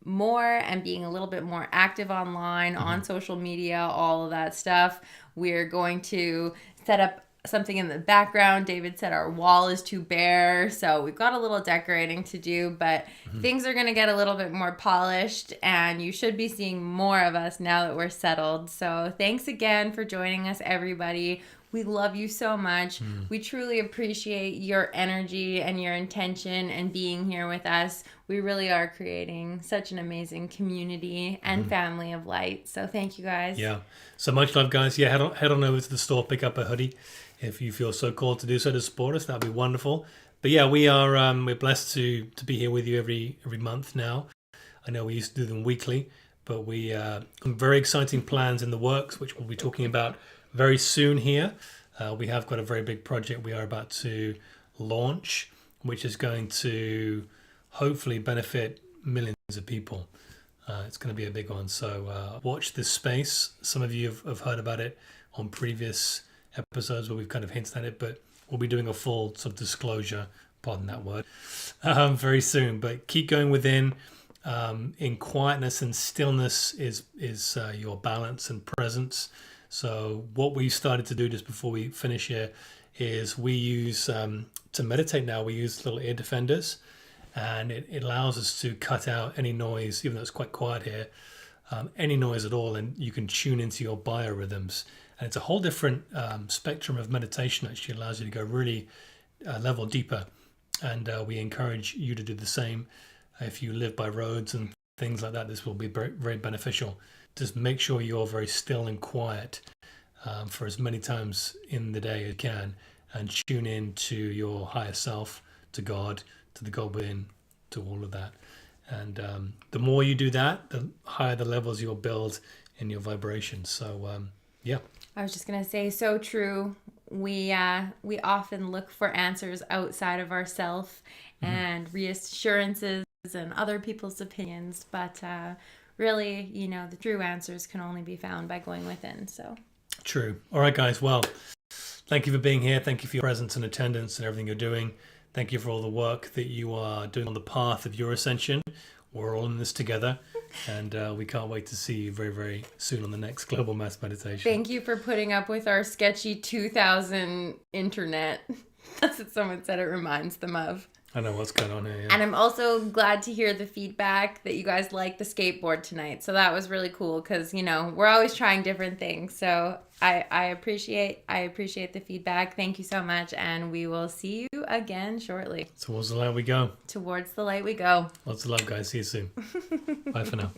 and being a little bit more active online, on social media, all of that stuff. We're going to set up something in the background. David said our wall is too bare, so we've got a little decorating to do, but things are going to get a little bit more polished, and you should be seeing more of us now that we're settled. So thanks again for joining us, everybody. We love you so much. We truly appreciate your energy and your intention and being here with us. We really are creating such an amazing community and family of light. So thank you, guys. Yeah. So much love, guys. Yeah, head on over to the store, pick up a hoodie if you feel so called to do so, to support us. That'd be wonderful. But yeah, we're blessed to be here with you every month now. I know we used to do them weekly, but we some very exciting plans in the works, which we'll be talking about very soon here. We have got a very big project we are about to launch, which is going to hopefully benefit millions of people. It's going to be a big one. So watch this space. Some of you have heard about it on previous episodes where we've kind of hinted at it, but we'll be doing a full sort of disclosure, pardon that word, very soon. But keep going within. In quietness and stillness is your balance and presence. So what we started to do just before we finish here is we use, to meditate now, we use little ear defenders, and it allows us to cut out any noise, even though it's quite quiet here, any noise at all, and you can tune into your biorhythms. And it's a whole different spectrum of meditation. Actually allows you to go really level deeper, and we encourage you to do the same. If you live by roads and things like that, this will be very, very beneficial. Just make sure you're very still and quiet for as many times in the day as you can, and tune in to your higher self, to God, to the God within, to all of that. And the more you do that, the higher the levels you'll build in your vibration. So yeah. I was just going to say, so true. We often look for answers outside of ourselves and reassurances and other people's opinions, but really, the true answers can only be found by going within. So true. All right, guys. Well, thank you for being here. Thank you for your presence and attendance and everything you're doing. Thank you for all the work that you are doing on the path of your ascension. We're all in this together, and we can't wait to see you very, very soon on the next Global Mass Meditation. Thank you for putting up with our sketchy 2000 internet. That's what someone said it reminds them of. I know what's going on here. Yeah. And I'm also glad to hear the feedback that you guys liked the skateboard tonight. So that was really cool because, we're always trying different things. So I appreciate the feedback. Thank you so much. And we will see you again shortly. Towards the light we go. Towards the light we go. Lots of love, guys. See you soon. Bye for now.